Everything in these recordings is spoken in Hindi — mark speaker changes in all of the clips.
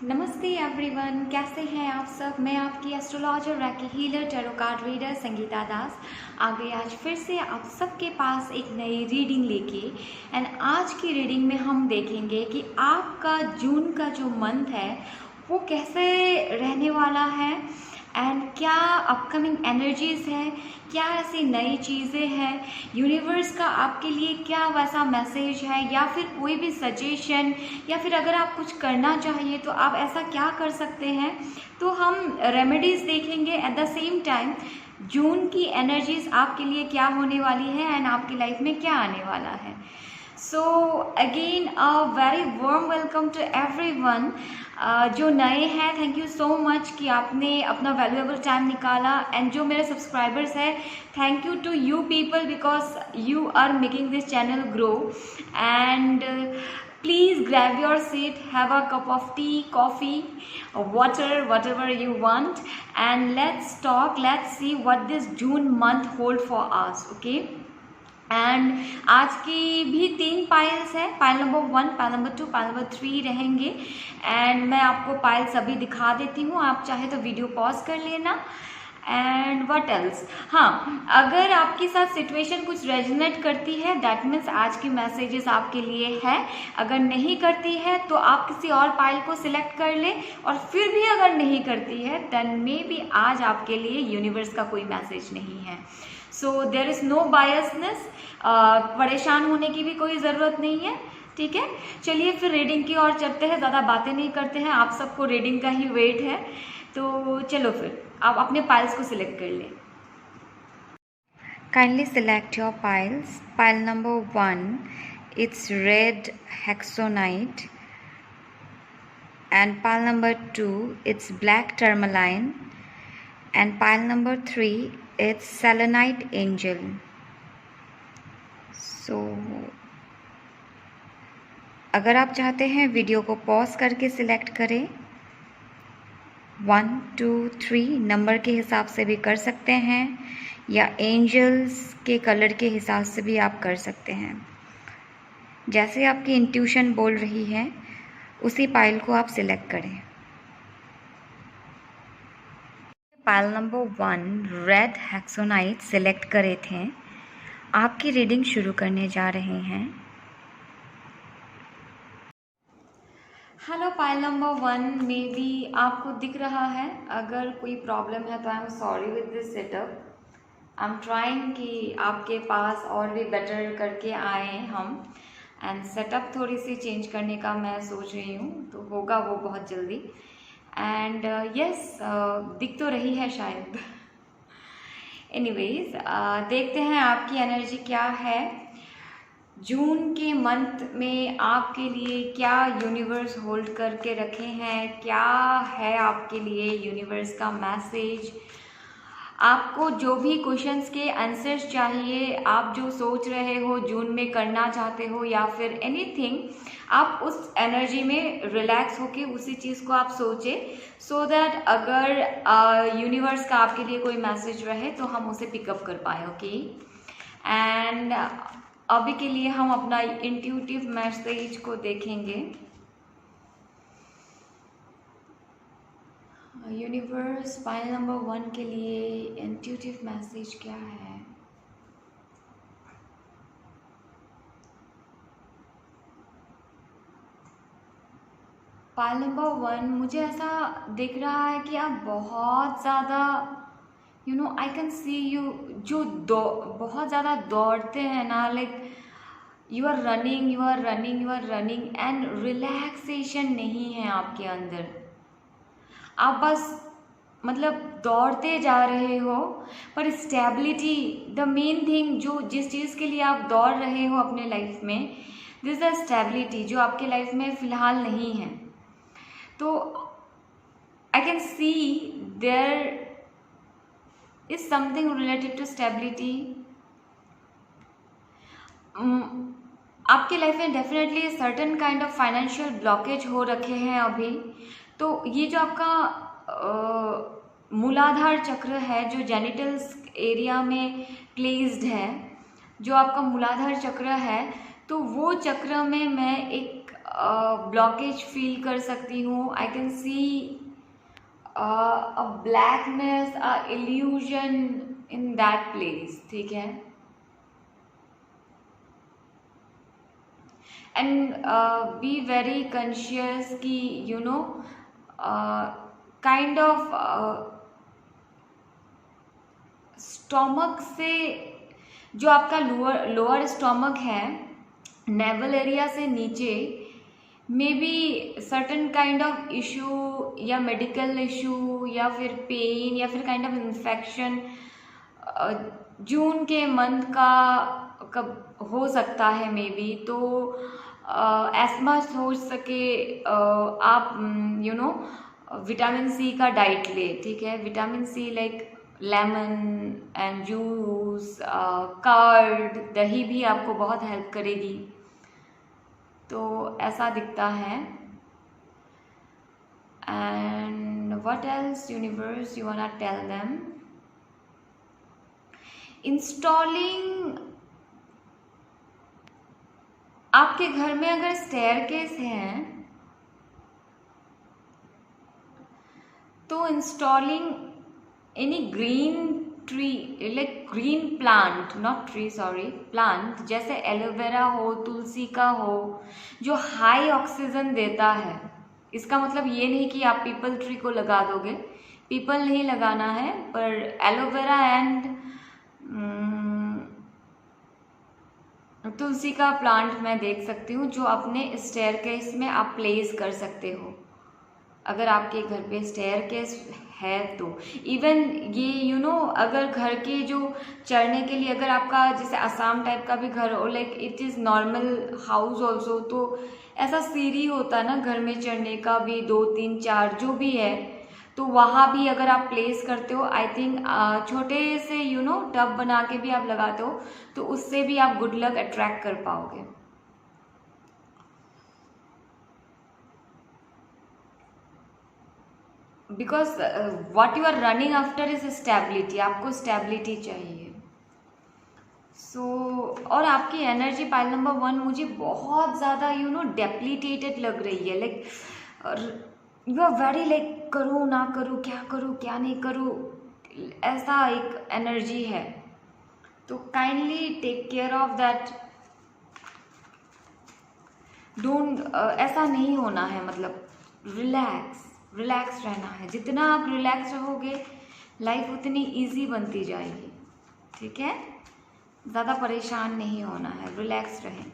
Speaker 1: नमस्ते एवरीवन, कैसे हैं आप सब। मैं आपकी astrologer reiki healer tarot card reader Sangeeta Das आ गई आज फिर से आप सबके पास एक नई रीडिंग लेके। एंड आज की रीडिंग में हम देखेंगे कि आपका जून का जो मंथ है वो कैसे रहने वाला है एंड क्या अपकमिंग एनर्जीज है, क्या ऐसी नई चीज़ें हैं, यूनिवर्स का आपके लिए क्या वैसा मैसेज है, या फिर कोई भी सजेशन, या फिर अगर आप कुछ करना चाहिए तो आप ऐसा क्या कर सकते हैं। तो हम रेमेडीज़ देखेंगे, एट द सेम टाइम जून की एनर्जीज आपके लिए क्या होने वाली है एंड आपकी लाइफ में क्या आने वाला है। So again a very warm welcome to everyone. जो नए हैं, थैंक यू सो मच कि आपने अपना वैल्यूएबल टाइम निकाला। एंड जो मेरे सब्सक्राइबर्स हैं, thank you to you people because you are making this channel grow. And please grab your seat, have a cup of tea, coffee, water, whatever you want, and let's talk, let's see what this June month hold for us, okay? And आज की भी 3 पाइल्स है, pile number 1, pile number 2, pile number 3 रहेंगे। एंड मैं आपको पाइल सभी दिखा देती हूँ, आप चाहे तो वीडियो पॉज कर लेना। एंड व्हाट एल्स, हाँ, अगर आपके साथ सिचुएशन कुछ रेजोनेट करती है दैट मीन्स आज की मैसेजेस आपके लिए है। अगर नहीं करती है तो आप किसी और पाइल को सिलेक्ट कर ले, और फिर भी अगर नहीं करती है देन मे बी आज आपके लिए यूनिवर्स का कोई मैसेज नहीं है। So there is no biasness, परेशान होने की भी कोई ज़रूरत नहीं है, ठीक है। चलिए फिर रीडिंग की ओर चलते हैं, ज़्यादा बातें नहीं करते हैं, आप सबको रीडिंग का ही वेट है। तो चलो फिर आप अपने पाइल्स को सिलेक्ट कर लें। Kindly select your piles. Pile number 1, it's red hessonite, and pile number 2, it's black tourmaline, and pile number 3, it's selenite angel. So अगर आप चाहते हैं वीडियो को पॉज करके सिलेक्ट करें, 1, 2, 3 नंबर के हिसाब से भी कर सकते हैं, या एंजल्स के कलर के हिसाब से भी आप कर सकते हैं। जैसे आपकी इंट्यूशन बोल रही है उसी पाइल को आप सिलेक्ट करें। पाइल नंबर 1 रेड हेक्सोनाइट सिलेक्ट करे थे। आपकी रीडिंग शुरू करने जा रहे हैं। Hello pile number 1, may be आपको दिख रहा है, अगर कोई प्रॉब्लम है तो आई am sorry with this setup. I am trying कि आपके पास और भी बेटर करके आए हम, एंड सेटअप थोड़ी सी चेंज करने का मैं सोच रही हूँ, तो होगा वो बहुत जल्दी। एंड यस, दिख तो रही है शायद। एनीवेज, देखते हैं आपकी एनर्जी क्या है जून के मंथ में, आपके लिए क्या यूनिवर्स होल्ड करके रखे हैं, क्या है आपके लिए यूनिवर्स का मैसेज। आपको जो भी क्वेश्चंस के आंसर्स चाहिए, आप जो सोच रहे हो जून में करना चाहते हो या फिर एनीथिंग, आप उस एनर्जी में रिलैक्स होके उसी चीज़ को आप सोचें, सो दैट अगर यूनिवर्स का आपके लिए कोई मैसेज रहे तो हम उसे पिकअप कर पाए, ओके। एंड अभी के लिए हम अपना इंट्यूटिव मैसेज को देखेंगे। यूनिवर्स पाइल नंबर 1 के लिए इंट्यूटिव मैसेज क्या है। पाइल नंबर 1, मुझे ऐसा दिख रहा है कि आप बहुत ज़्यादा आई कैन सी यू, जो बहुत ज़्यादा दौड़ते हैं ना, like you are running, you are running, you are running, and relaxation नहीं है आपके अंदर। आप बस मतलब दौड़ते जा रहे हो, पर स्टेबिलिटी, द मेन थिंग, जो जिस चीज़ के लिए आप दौड़ रहे हो अपने लाइफ में, दिस द स्टेबिलिटी जो आपके लाइफ में फ़िलहाल नहीं है। तो I can see there is something related to stability. आपके लाइफ में definitely certain kind of financial blockage हो रखे हैं अभी। तो ये जो आपका मूलाधार चक्र है, जो जेनिटल्स एरिया में प्लेस्ड है, जो आपका मूलाधार चक्र है, तो वो चक्र में मैं एक ब्लॉकेज फील कर सकती हूँ। आई can C a blackness, a illusion in that place, ठीक है। एंड बी वेरी कॉन्शियस कि you know kind of stomach से, जो आपका लोअर स्टोमक है, नेवल एरिया से नीचे, may be certain kind of issue या मेडिकल इशू या फिर पेन या फिर काइंड ऑफ इन्फेक्शन जून के मंथ का कब हो सकता है मे बी। तो एज मच हो सके आप यू नो विटामिन सी का डाइट ले, ठीक है। Vitamin C like lemon and juice, curd, दही भी आपको बहुत हेल्प करेगी। तो ऐसा दिखता है। And what else universe you want to tell them? Installing, आपके घर में अगर स्टेयरकेस है तो installing any green tree, like green plant, not tree sorry, plant, जैसे एलोवेरा हो, तुलसी का हो, जो हाई ऑक्सीजन देता है। इसका मतलब ये नहीं कि आप पीपल ट्री को लगा दोगे, पीपल नहीं लगाना है, पर एलोवेरा एंड तुलसी का प्लांट मैं देख सकती हूँ, जो अपने स्टेयरकेस में आप प्लेस कर सकते हो। अगर आपके घर पे स्टेयरकेस है तो इवन ये यू नो अगर घर के जो चढ़ने के लिए, अगर आपका जैसे असम टाइप का भी घर हो, like it is normal house also, तो ऐसा सीढ़ी होता है ना घर में चढ़ने का भी, 2 3 4 जो भी है, तो वहाँ भी अगर आप प्लेस करते हो, आई थिंक छोटे से यू नो टब बना के भी आप लगाते हो, तो उससे भी आप गुड लक अट्रैक्ट कर पाओगे। Because what you are running after is stability, आपको स्टेबिलिटी चाहिए। और आपकी एनर्जी पाइल नंबर 1 मुझे बहुत ज़्यादा यू नो डेप्लीटेटेड लग रही है। Like you are very like करूँ ना करूँ, क्या करूँ क्या नहीं करूँ, ऐसा एक एनर्जी है। तो kindly take care of that. Don't ऐसा नहीं होना है, मतलब रिलैक्स रहना है। जितना आप रिलैक्स रहोगे लाइफ उतनी इजी बनती जाएगी, ठीक है। ज़्यादा परेशान नहीं होना है, रिलैक्स रहें।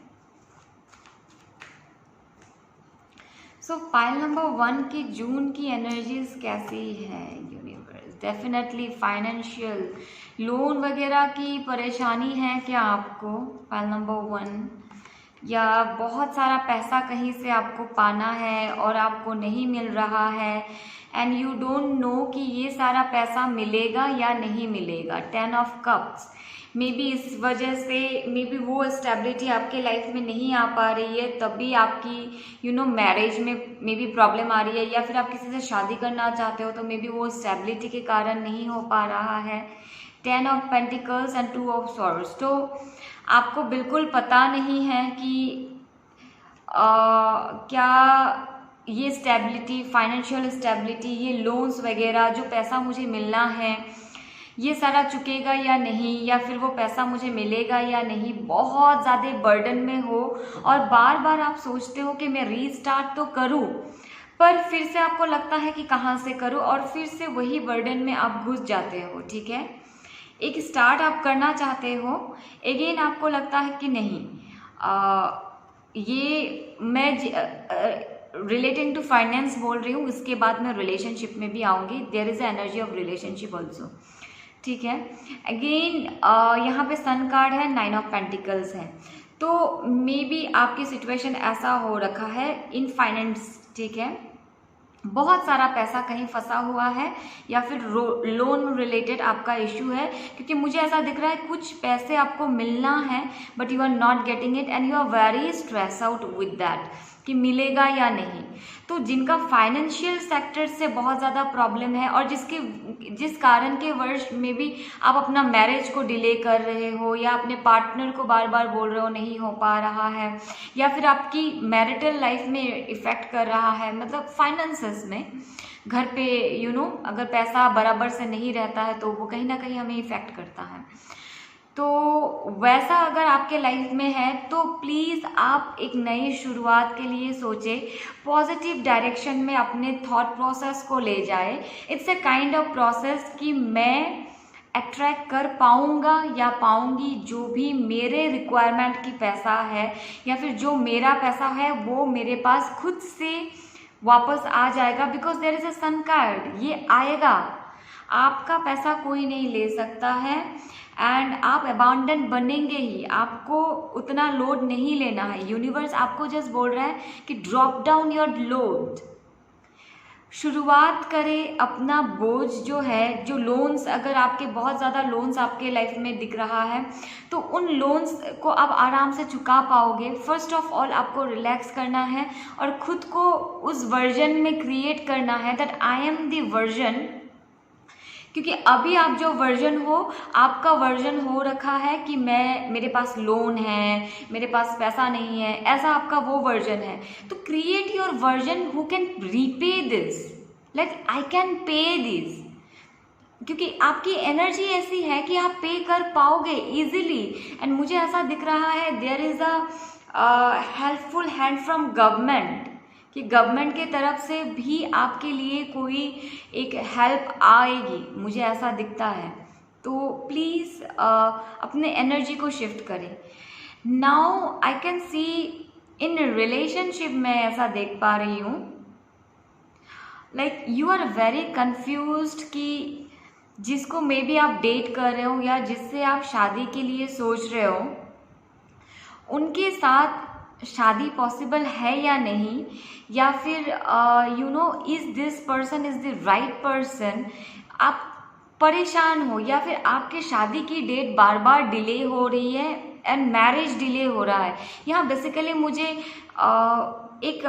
Speaker 1: सो पाइल नंबर 1 की जून की एनर्जीज कैसी है यूनिवर्स? डेफिनेटली फाइनेंशियल, लोन वगैरह की परेशानी है क्या आपको पाइल नंबर 1, या बहुत सारा पैसा कहीं से आपको पाना है और आपको नहीं मिल रहा है, एंड यू डोंट नो कि ये सारा पैसा मिलेगा या नहीं मिलेगा। 10 ऑफ कप्स, मे बी इस वजह से मे बी वो स्टेबिलिटी आपके लाइफ में नहीं आ पा रही है, तभी आपकी यू नो मैरिज में मे बी प्रॉब्लम आ रही है, या फिर आप किसी से शादी करना चाहते हो तो मे बी वो स्टेबिलिटी के कारण नहीं हो पा रहा है। 10 of pentacles and 2 of swords. तो आपको बिल्कुल पता नहीं है कि क्या ये स्टेबिलिटी, फाइनेंशियल स्टेबिलिटी, ये लोन्स वगैरह, जो पैसा मुझे मिलना है, ये सारा चुकेगा या नहीं, या फिर वो पैसा मुझे मिलेगा या नहीं, बहुत ज़्यादा बर्डन में हो और बार बार आप सोचते हो कि मैं रीस्टार्ट तो करूँ, पर फिर से आपको लगता है कि कहाँ से करूँ, और फिर से वही बर्डन में आप घुस जाते हो, ठीक है। एक स्टार्ट आप करना चाहते हो, अगेन आपको लगता है कि नहीं, ये मैं रिलेटिंग टू फाइनेंस बोल रही हूँ, इसके बाद मैं रिलेशनशिप में भी आऊँगी। There is a energy of relationship also, ठीक है। अगेन यहाँ पे सन कार्ड है, 9 ऑफ पेंटिकल्स है, तो मे बी आपकी सिचुएशन ऐसा हो रखा है इन फाइनेंस, ठीक है। बहुत सारा पैसा कहीं फंसा हुआ है, या फिर लोन रिलेटेड आपका इशू है, क्योंकि मुझे ऐसा दिख रहा है कुछ पैसे आपको मिलना है but you are not getting it and you are very stress out with that. कि मिलेगा या नहीं। तो जिनका फाइनेंशियल सेक्टर से बहुत ज़्यादा प्रॉब्लम है और जिस कारण के वर्ष में भी आप अपना मैरिज को डिले कर रहे हो या अपने पार्टनर को बार बार बोल रहे हो नहीं हो पा रहा है, या फिर आपकी मैरिटल लाइफ में इफ़ेक्ट कर रहा है, मतलब फाइनेंसेस में, घर पे अगर पैसा बराबर से नहीं रहता है तो वो कहीं ना कहीं हमें इफ़ेक्ट करता है। तो वैसा अगर आपके लाइफ में है तो प्लीज़ आप एक नई शुरुआत के लिए सोचें, पॉजिटिव डायरेक्शन में अपने थॉट प्रोसेस को ले जाए। It's a kind of process कि मैं अट्रैक्ट कर पाऊंगा या पाऊंगी जो भी मेरे रिक्वायरमेंट की पैसा है, या फिर जो मेरा पैसा है वो मेरे पास खुद से वापस आ जाएगा, because there is a sun card, ये आएगा। आपका पैसा कोई नहीं ले सकता है एंड आप अबांडेंट बनेंगे ही, आपको उतना लोड नहीं लेना है। यूनिवर्स आपको जस्ट बोल रहा है कि ड्रॉप डाउन योर लोड, शुरुआत करें अपना बोझ जो है, जो लोन्स, अगर आपके बहुत ज़्यादा लोन्स आपके लाइफ में दिख रहा है तो उन लोन्स को आप आराम से चुका पाओगे। फर्स्ट ऑफ ऑल आपको रिलैक्स करना है और खुद को उस वर्जन में क्रिएट करना है that I am the version, क्योंकि अभी आप जो वर्जन हो, आपका वर्जन हो रखा है कि मेरे पास लोन है, मेरे पास पैसा नहीं है, ऐसा आपका वो वर्जन है। तो create your version who can repay this, like I can pay this, क्योंकि आपकी एनर्जी ऐसी है कि आप पे कर पाओगे इजीली। एंड मुझे ऐसा दिख रहा है there is a helpful hand from government, कि गवर्नमेंट के तरफ से भी आपके लिए कोई एक हेल्प आएगी, मुझे ऐसा दिखता है। तो प्लीज़ अपने एनर्जी को शिफ्ट करें। Now I can see in relationship में ऐसा देख पा रही हूँ, like you are very confused कि जिसको मे बी आप डेट कर रहे हो या जिससे आप शादी के लिए सोच रहे हो, उनके साथ शादी पॉसिबल है या नहीं, या फिर is this person is the right person. आप परेशान हो या फिर आपके शादी की डेट बार बार डिले हो रही है एंड मैरिज डिले हो रहा है। यहाँ बेसिकली मुझे एक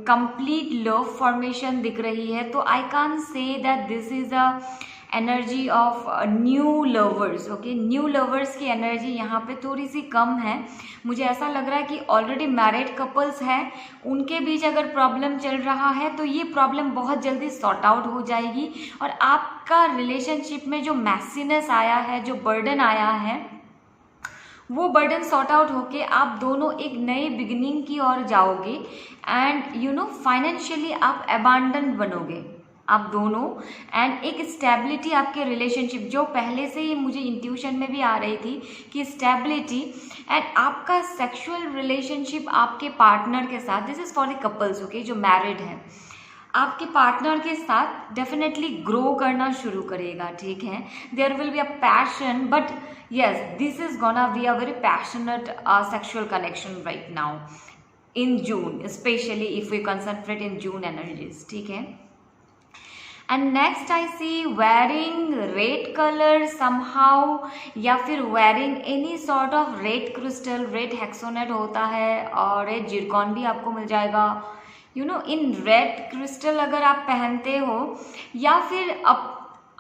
Speaker 1: कंप्लीट लव फॉर्मेशन दिख रही है, तो I can't say that this is a energy of new lovers. Okay, new lovers की एनर्जी यहाँ पे थोड़ी सी कम है। मुझे ऐसा लग रहा है कि ऑलरेडी मैरिड कपल्स हैं, उनके बीच अगर प्रॉब्लम चल रहा है तो ये प्रॉब्लम बहुत जल्दी सॉर्ट आउट हो जाएगी और आपका रिलेशनशिप में जो मैसीनेस आया है, जो बर्डन आया है, वो बर्डन सॉर्ट आउट होके आप दोनों एक नए बिगिनिंग की ओर जाओगे एंड फाइनेंशियली आप अबांडन बनोगे आप दोनों, एंड एक स्टेबिलिटी आपके रिलेशनशिप, जो पहले से ही मुझे इंट्यूशन में भी आ रही थी कि स्टेबिलिटी, एंड आपका सेक्सुअल रिलेशनशिप आपके पार्टनर के साथ, this is for the couples, okay, जो मैरिड हैं, आपके पार्टनर के साथ डेफिनेटली ग्रो करना शुरू करेगा। ठीक है, there will be a passion, but yes, this is gonna be a very passionate sexual connection right now in June, especially if we concentrate in June energies. ठीक है, and next I see wearing red color somehow, या फिर wearing any sort of red crystal, red hexonate होता है और red zircon भी आपको मिल जाएगा। इन रेड क्रिस्टल अगर आप पहनते हो, या फिर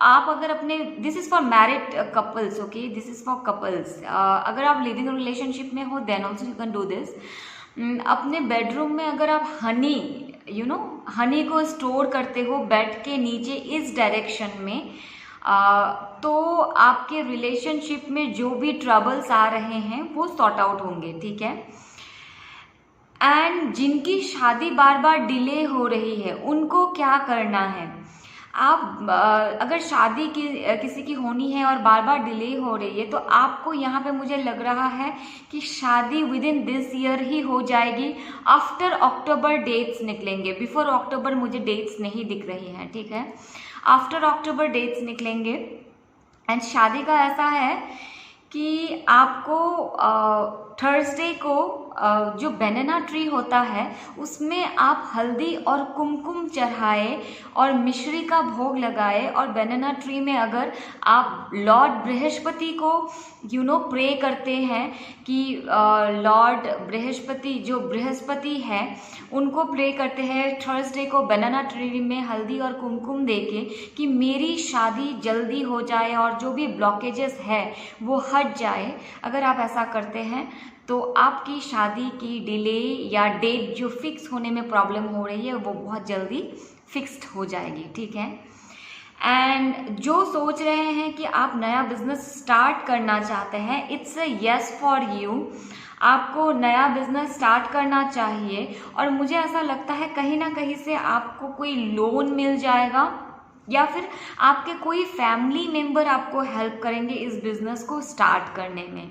Speaker 1: आप अगर अपने, this is for married couples, okay, this is for couples, अगर आप लिविंग रिलेशनशिप में हो then also you can do this. अपने बेडरूम में अगर आप हनी को स्टोर करते हो बेड के नीचे इस डायरेक्शन में, तो आपके रिलेशनशिप में जो भी ट्रबल्स आ रहे हैं वो सॉर्ट आउट होंगे। ठीक है, एंड जिनकी शादी बार बार डिले हो रही है उनको क्या करना है, आप अगर शादी किसी की होनी है और बार बार डिले हो रही है, तो आपको यहाँ पे मुझे लग रहा है कि शादी विद इन दिस ईयर ही हो जाएगी। आफ्टर अक्टूबर डेट्स निकलेंगे, बिफोर अक्टूबर मुझे डेट्स नहीं दिख रही हैं। ठीक है, आफ्टर अक्टूबर डेट्स निकलेंगे एंड शादी का ऐसा है कि आपको थर्सडे को जो बनाना ट्री होता है उसमें आप हल्दी और कुमकुम चढ़ाए और मिश्री का भोग लगाए, और बनाना ट्री में अगर आप लॉर्ड बृहस्पति को प्रे करते हैं कि लॉर्ड बृहस्पति जो बृहस्पति है उनको प्रे करते हैं थर्सडे को बनाना ट्री में हल्दी और कुमकुम देके कि मेरी शादी जल्दी हो जाए और जो भी ब्लॉकेजेस है वो हट जाए, अगर आप ऐसा करते हैं तो आपकी शादी की डिले या डेट जो फिक्स होने में प्रॉब्लम हो रही है वो बहुत जल्दी फिक्स्ड हो जाएगी, ठीक है। एंड जो सोच रहे हैं कि आप नया बिजनेस स्टार्ट करना चाहते हैं, it's a yes for you. आपको नया बिजनेस स्टार्ट करना चाहिए, और मुझे ऐसा लगता है कहीं ना कहीं से आपको कोई लोन मिल जाएगा या फिर आपके कोई फैमिली मेंबर आपको हेल्प करेंगे इस बिजनेस को स्टार्ट करने में।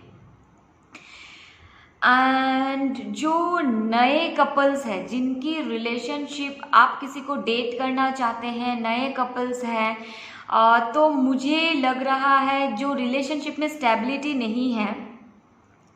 Speaker 1: एंड जो नए कपल्स हैं जिनकी रिलेशनशिप, आप किसी को डेट करना चाहते हैं, नए कपल्स हैं, तो मुझे लग रहा है जो रिलेशनशिप में स्टेबिलिटी नहीं है,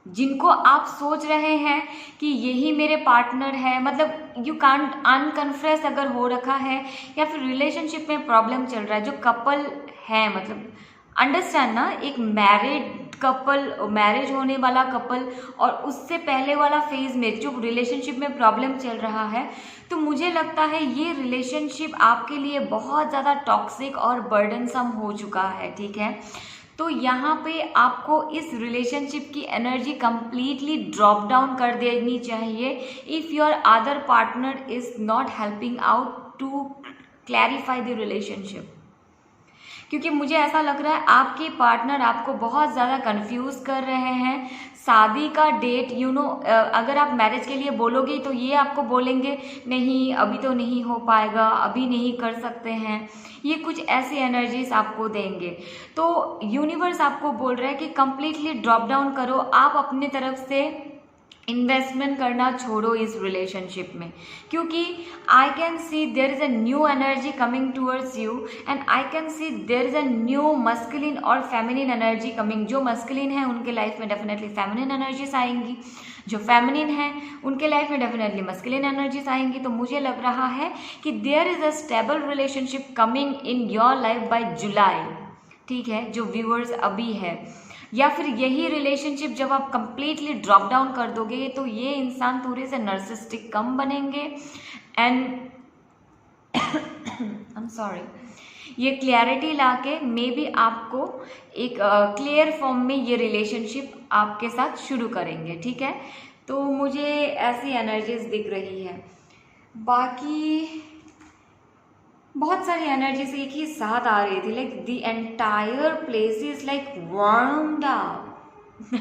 Speaker 1: जिनको आप सोच रहे हैं कि यही मेरे पार्टनर है, मतलब यू कांट अनकन्फ्रेस अगर हो रखा है या फिर रिलेशनशिप में प्रॉब्लम चल रहा है, जो कपल है, मतलब अंडरस्टैंड ना, एक मैरिड कपल, मैरिज होने वाला कपल और उससे पहले वाला फेज में जो रिलेशनशिप में प्रॉब्लम चल रहा है, तो मुझे लगता है ये रिलेशनशिप आपके लिए बहुत ज़्यादा टॉक्सिक और बर्डनसम हो चुका है, ठीक है। तो यहाँ पे आपको इस रिलेशनशिप की एनर्जी कंप्लीटली ड्रॉप डाउन कर देनी चाहिए if your other partner is not helping out to clarify the relationship, क्योंकि मुझे ऐसा लग रहा है आपके पार्टनर आपको बहुत ज़्यादा कंफ्यूज कर रहे हैं। शादी का डेट अगर आप मैरिज के लिए बोलोगे तो ये आपको बोलेंगे नहीं अभी तो नहीं हो पाएगा, अभी नहीं कर सकते हैं, ये कुछ ऐसी एनर्जीज आपको देंगे। तो यूनिवर्स आपको बोल रहा है कि कंप्लीटली ड्रॉप डाउन करो, आप अपनी तरफ से इन्वेस्टमेंट करना छोड़ो इस रिलेशनशिप में, क्योंकि I can see there is a new energy coming towards you and I can see there is a new masculine और फेमिनिन एनर्जी कमिंग। जो मस्कुलिन है उनके लाइफ में डेफिनेटली फेमिनिन एनर्जीज आएंगी, जो फेमिनिन है उनके लाइफ में डेफिनेटली मस्कुलिन एनर्जीज आएंगी। तो मुझे लग रहा है कि there is a stable relationship coming in your life by July, ठीक है, जो व्यूअर्स अभी है। या फिर यही रिलेशनशिप जब आप कंप्लीटली ड्रॉप डाउन कर दोगे तो ये इंसान थोड़े से नर्सिस्टिक कम बनेंगे एंड आई एम सॉरी, ये क्लैरिटी लाके मे बी आपको एक क्लियर फॉर्म में ये रिलेशनशिप आपके साथ शुरू करेंगे, ठीक है। तो मुझे ऐसी एनर्जीज दिख रही है। बाकी बहुत सारी एनर्जीज एक ही साथ आ रही थी, like the entire place is like warmed up.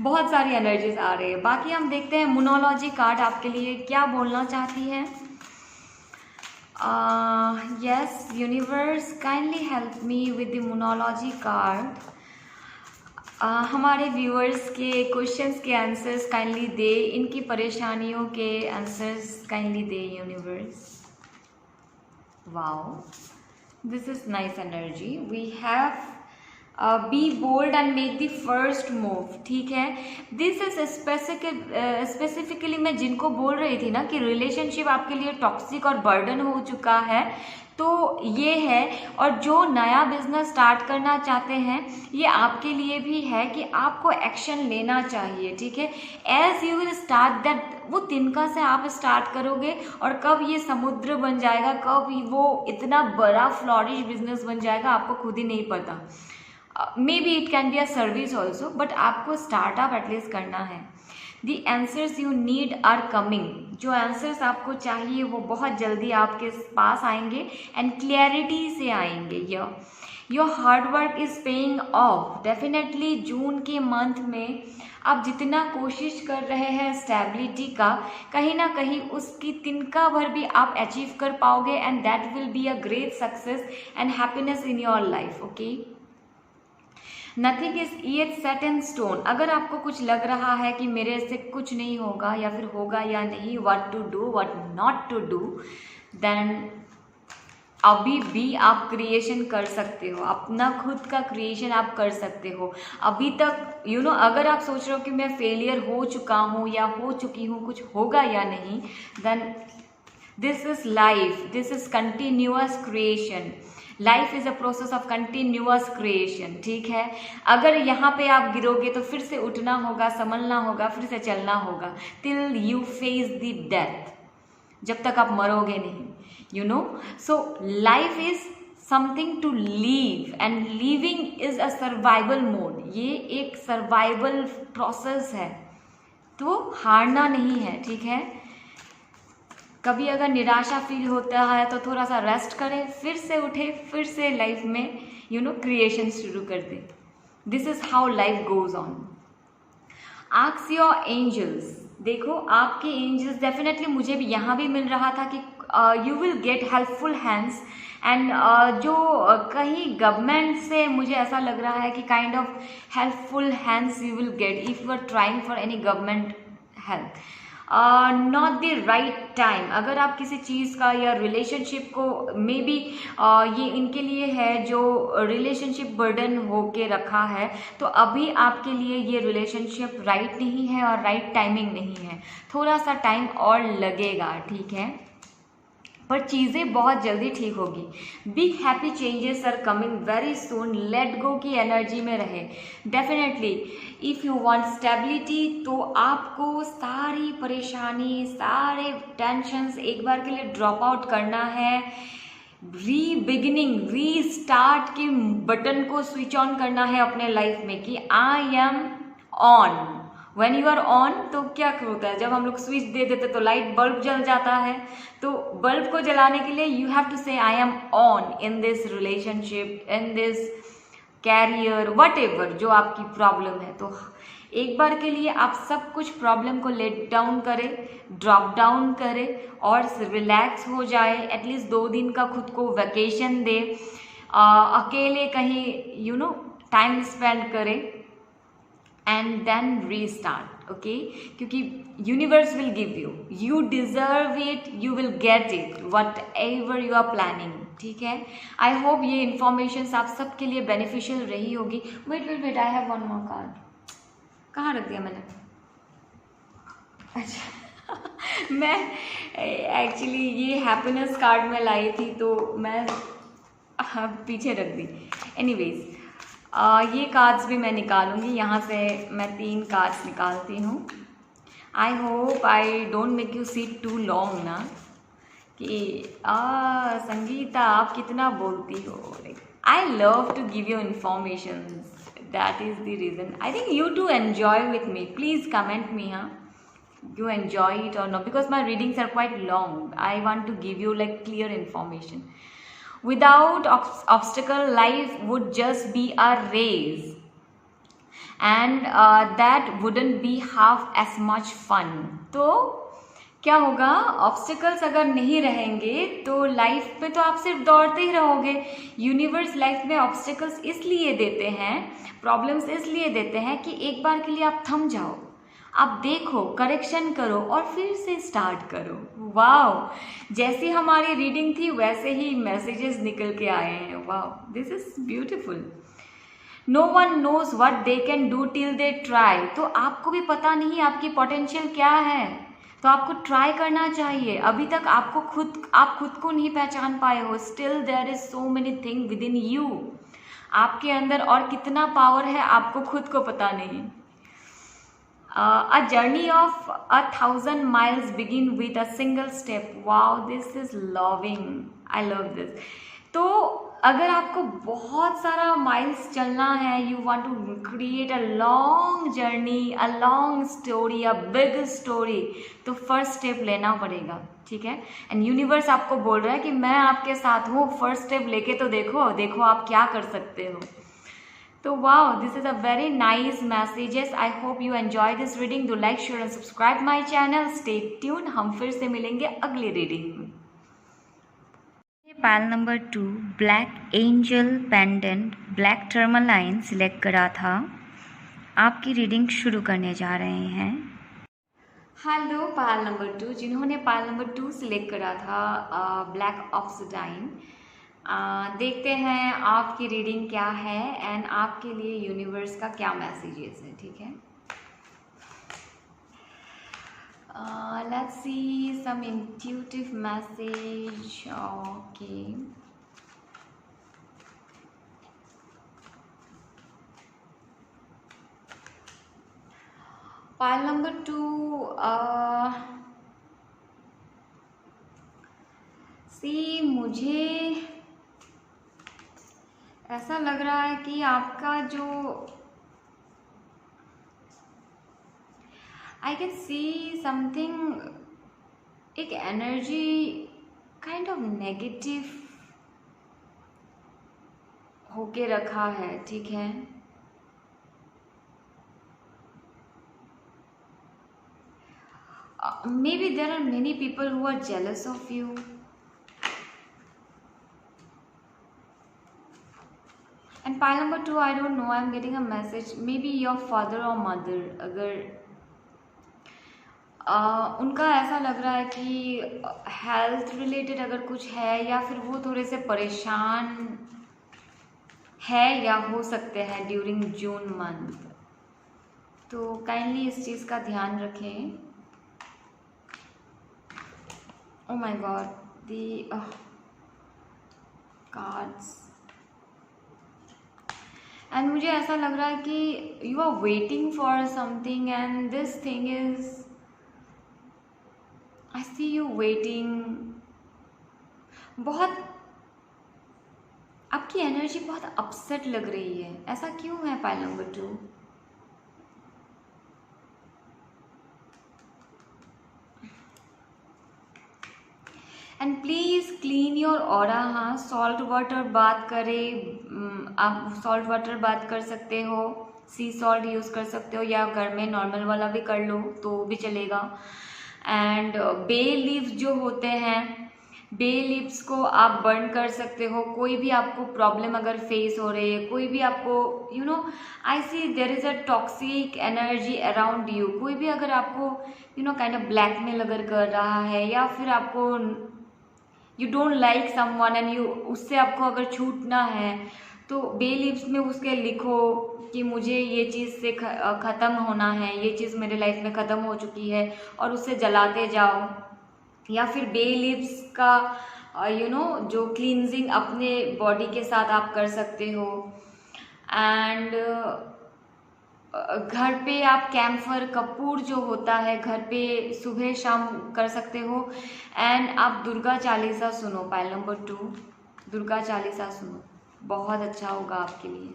Speaker 1: बहुत सारी एनर्जीज आ रही है। बाकी हम देखते हैं मोनोलॉजी कार्ड आपके लिए क्या बोलना चाहती है। Yes universe kindly help me with the monology card. हमारे व्यूअर्स के क्वेश्चंस के आंसर्स काइंडली दे, इनकी परेशानियों के आंसर्स काइंडली दे universe. Wow, this is nice energy. We have be bold and make the first move, ठीक है। This is specifically मैं जिनको बोल रही थी ना कि रिलेशनशिप आपके लिए टॉक्सिक और बर्डन हो चुका है, तो ये है। और जो नया बिजनेस स्टार्ट करना चाहते हैं ये आपके लिए भी है कि आपको एक्शन लेना चाहिए, ठीक है। As you will start that, वो तिनका से आप स्टार्ट करोगे और कब ये समुद्र बन जाएगा, कब वो इतना बड़ा फ्लॉरिश बिजनेस बन जाएगा आपको खुद ही नहीं पता। Maybe it can be a service also, but आपको स्टार्टअप एटलीस्ट करना है। The answers you need are coming, जो आंसर्स आपको चाहिए वो बहुत जल्दी आपके पास आएंगे एंड क्लैरिटी से आएंगे। Your hard work is paying off. Definitely June के मंथ में आप जितना कोशिश कर रहे हैं स्टेबिलिटी का, कहीं ना कहीं उसकी तिनका भर भी आप अचीव कर पाओगे and that will be a great success and happiness in your life, okay. Nothing is yet set in stone. अगर आपको कुछ लग रहा है कि मेरे से कुछ नहीं होगा या फिर होगा या नहीं, what to do what not to do, then अभी भी आप क्रिएशन कर सकते हो, अपना खुद का क्रिएशन आप कर सकते हो। अभी तक अगर आप सोच रहे हो कि मैं फेलियर हो चुका हूँ या हो चुकी हूँ, कुछ होगा या नहीं, then this is life, this is continuous creation. Life is a process of continuous creation, ठीक है। अगर यहाँ पे आप गिरोगे तो फिर से उठना होगा, संभलना होगा, फिर से चलना होगा, till you face the death, जब तक आप मरोगे नहीं, So life is something to live and living is a survival mode. ये एक सर्वाइवल प्रोसेस है, तो हारना नहीं है, ठीक है। कभी अगर निराशा फील होता है तो थोड़ा सा रेस्ट करें, फिर से उठे, फिर से लाइफ में क्रिएशन शुरू कर दे। This is how life goes on. Ask your angels, देखो आपके एंजल्स, डेफिनेटली मुझे भी यहाँ भी मिल रहा था कि you will gate helpful hands and जो कहीं गवर्नमेंट से मुझे ऐसा लग रहा है कि kind of helpful hands you will get if you are trying for any government help. Not the right time, अगर आप किसी चीज़ का या रिलेशनशिप को मे बी ये इनके लिए है जो रिलेशनशिप बर्डन होके रखा है, तो अभी आपके लिए ये रिलेशनशिप राइट नहीं है और राइट टाइमिंग नहीं है, थोड़ा सा टाइम और लगेगा, ठीक है, पर चीज़ें बहुत जल्दी ठीक होगी। Big happy changes are coming very soon. Let go की एनर्जी में रहे। Definitely if you want stability, तो आपको सारी परेशानी, सारे टेंशन्स एक बार के लिए ड्रॉप आउट करना है। री बिगिनिंग, री स्टार्ट के बटन को स्विच ऑन करना है अपने लाइफ में कि आई am on. When you are on, तो क्या होता है, जब हम लोग स्विच दे देते तो लाइट बल्ब जल जाता है, तो बल्ब को जलाने के लिए you have to say I am on in this relationship, in this career, whatever जो आपकी प्रॉब्लम है। तो एक बार के लिए आप सब कुछ प्रॉब्लम को लेट डाउन करें, ड्रॉप डाउन करें और रिलैक्स हो जाए। एटलीस्ट 2 दिन का खुद को वैकेशन दे, अकेले कहीं टाइम स्पेंड करें and then restart, okay, क्योंकि universe will give you, you deserve it, you will get it, whatever you are planning, ठीक है। I hope ये informations आप सबके लिए beneficial रही होगी। wait, I have one more card, कहाँ रख दिया मैंने? अच्छा मैं एक्चुअली ये हैप्पीनेस कार्ड में लाई थी, तो मैं पीछे रख दी। एनीवेज ये कार्ड्स भी मैं निकालूंगी, यहाँ से मैं 3 कार्ड्स निकालती हूँ। I hope I don't make you seat too long ना, कि संगीता आप कितना बोलती हो। I love to give you information, that is the reason. I think you too enjoy with me, please comment me, हाँ, you enjoy it or not, because my readings are quite long. I want to give you like clear information. Without obstacle, life would just be a race, and that wouldn't be half as much fun. तो क्या होगा, ऑब्स्टिकल्स अगर नहीं रहेंगे तो लाइफ में तो आप सिर्फ दौड़ते ही रहोगे। यूनिवर्स लाइफ में ऑब्स्टिकल्स इसलिए देते हैं, प्रॉब्लम्स इसलिए देते हैं कि एक बार के लिए आप थम जाओ, आप देखो, करेक्शन करो और फिर से स्टार्ट करो। वाओ, जैसी हमारी रीडिंग थी वैसे ही मैसेजेस निकल के आए हैं। Wow, this is beautiful. No one knows what they can do till they try. तो आपको भी पता नहीं आपकी पोटेंशियल क्या है, तो आपको ट्राई करना चाहिए। अभी तक आप खुद को नहीं पहचान पाए हो। Still there is so many thing within you. आपके अंदर और कितना पावर है आपको खुद को पता नहीं। A journey of 1,000 miles begin with a single step. Wow, this is loving. I love this. तो अगर आपको बहुत सारा माइल्स चलना है, you want to create a long journey, a long story, a big story, तो फर्स्ट स्टेप लेना पड़ेगा, ठीक है। एंड यूनिवर्स आपको बोल रहा है कि मैं आपके साथ हूँ, फर्स्ट स्टेप लेके तो देखो आप क्या कर सकते हो। तो wow, this is a very nice messages. I hope you enjoy this reading. Do like, share and subscribe my channel. Stay tune, हम फिर से मिलेंगे अगली रीडिंग में। Pile number 2, black angel pendant, black tourmaline select करा था। आपकी रीडिंग शुरू करने जा रहे हैं। हेलो पायल नंबर 2, जिन्होंने पायल नंबर 2 सिलेक्ट करा था, ब्लैक ऑब्सिडाइन, देखते हैं आपकी रीडिंग क्या है एंड आपके लिए यूनिवर्स का क्या मैसेजेस है, ठीक है। Let's see some intuitive message. Okay, pile number 2, मुझे ऐसा लग रहा है कि आपका जो आई कैन सी समथिंग, एक एनर्जी काइंड ऑफ नेगेटिव होके रखा है, ठीक है। Maybe there are many people who are jealous of you. And pile number 2, I don't know, I'm getting a message. Maybe your father or mother, अगर उनका ऐसा लग रहा है कि हेल्थ रिलेटेड अगर कुछ है, या फिर वो थोड़े से परेशान है या हो सकते हैं ड्यूरिंग जून मंथ, तो काइंडली इस चीज़ का ध्यान रखें। Oh my God, the cards. And मुझे ऐसा लग रहा है कि you are waiting for something and this thing is, I see you waiting. बहुत आपकी एनर्जी बहुत अपसेट लग रही है, ऐसा क्यों है pile number 2? And please clean your aura. हाँ, सॉल्ट वाटर बात करें, आप सॉल्ट वाटर बात कर सकते हो, सी सॉल्ट यूज़ कर सकते हो, या घर में नॉर्मल वाला भी कर लो तो भी चलेगा। एंड बे लीव्स जो होते हैं, बे लीव्स को आप बर्न कर सकते हो। कोई भी आपको प्रॉब्लम अगर फेस हो रही है, कोई भी आपको I see there is a toxic energy around you, कोई भी अगर आपको काइंड ऑफ ब्लैकमेल अगर कर रहा है, या फिर आपको you don't like someone and उससे आपको अगर छूटना है, तो बे लीव्स में उसके लिखो कि मुझे ये चीज़ से ख़त्म होना है, ये चीज़ मेरे लाइफ में ख़त्म हो चुकी है, और उससे जलाते जाओ। या फिर बे लीव्स का जो क्लींजिंग अपने बॉडी के साथ आप कर सकते हो। एंड घर पे आप कैम्फर कपूर जो होता है घर पे सुबह शाम कर सकते हो। एंड आप दुर्गा चालीसा सुनो, पाइल नंबर 2, दुर्गा चालीसा सुनो, बहुत अच्छा होगा आपके लिए।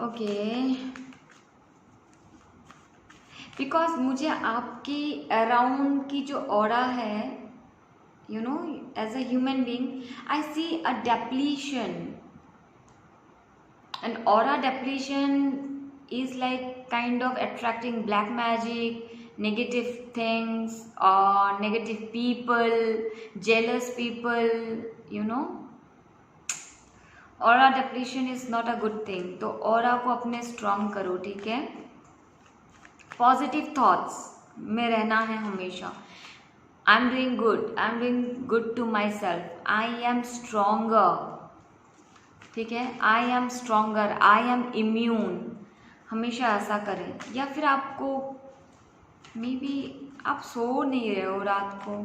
Speaker 1: ओके, बिकॉज मुझे आपकी अराउंड की जो ऑरा है, as a human being I see a depletion. And aura depletion is like kind of attracting black magic, negative things, or negative people, jealous people, Aura depletion is not a good thing. तो aura को अपने strong करो, ठीक है। Positive thoughts में रहना है हमेशा। I'm doing good. I'm doing good to myself. I am stronger. ठीक है, I M stronger, I am immune, हमेशा ऐसा करें। या फिर आपको मे बी आप सो नहीं रहे हो रात को।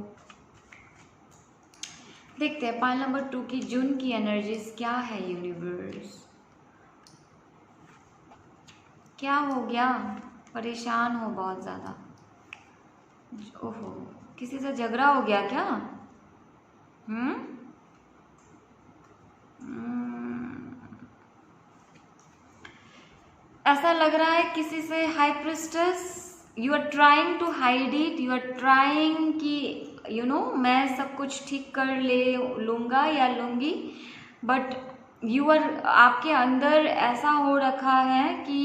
Speaker 1: देखते हैं पाइल नंबर 2 की जून की एनर्जीज क्या है। यूनिवर्स, क्या हो गया? परेशान हो बहुत ज़्यादा, ओहो, किसी से झगड़ा हो गया क्या? ऐसा लग रहा है किसी से high priestess, you are trying to hide it, you are trying कि मैं सब कुछ ठीक कर लूँगा या लूँगी, बट आपके अंदर ऐसा हो रखा है कि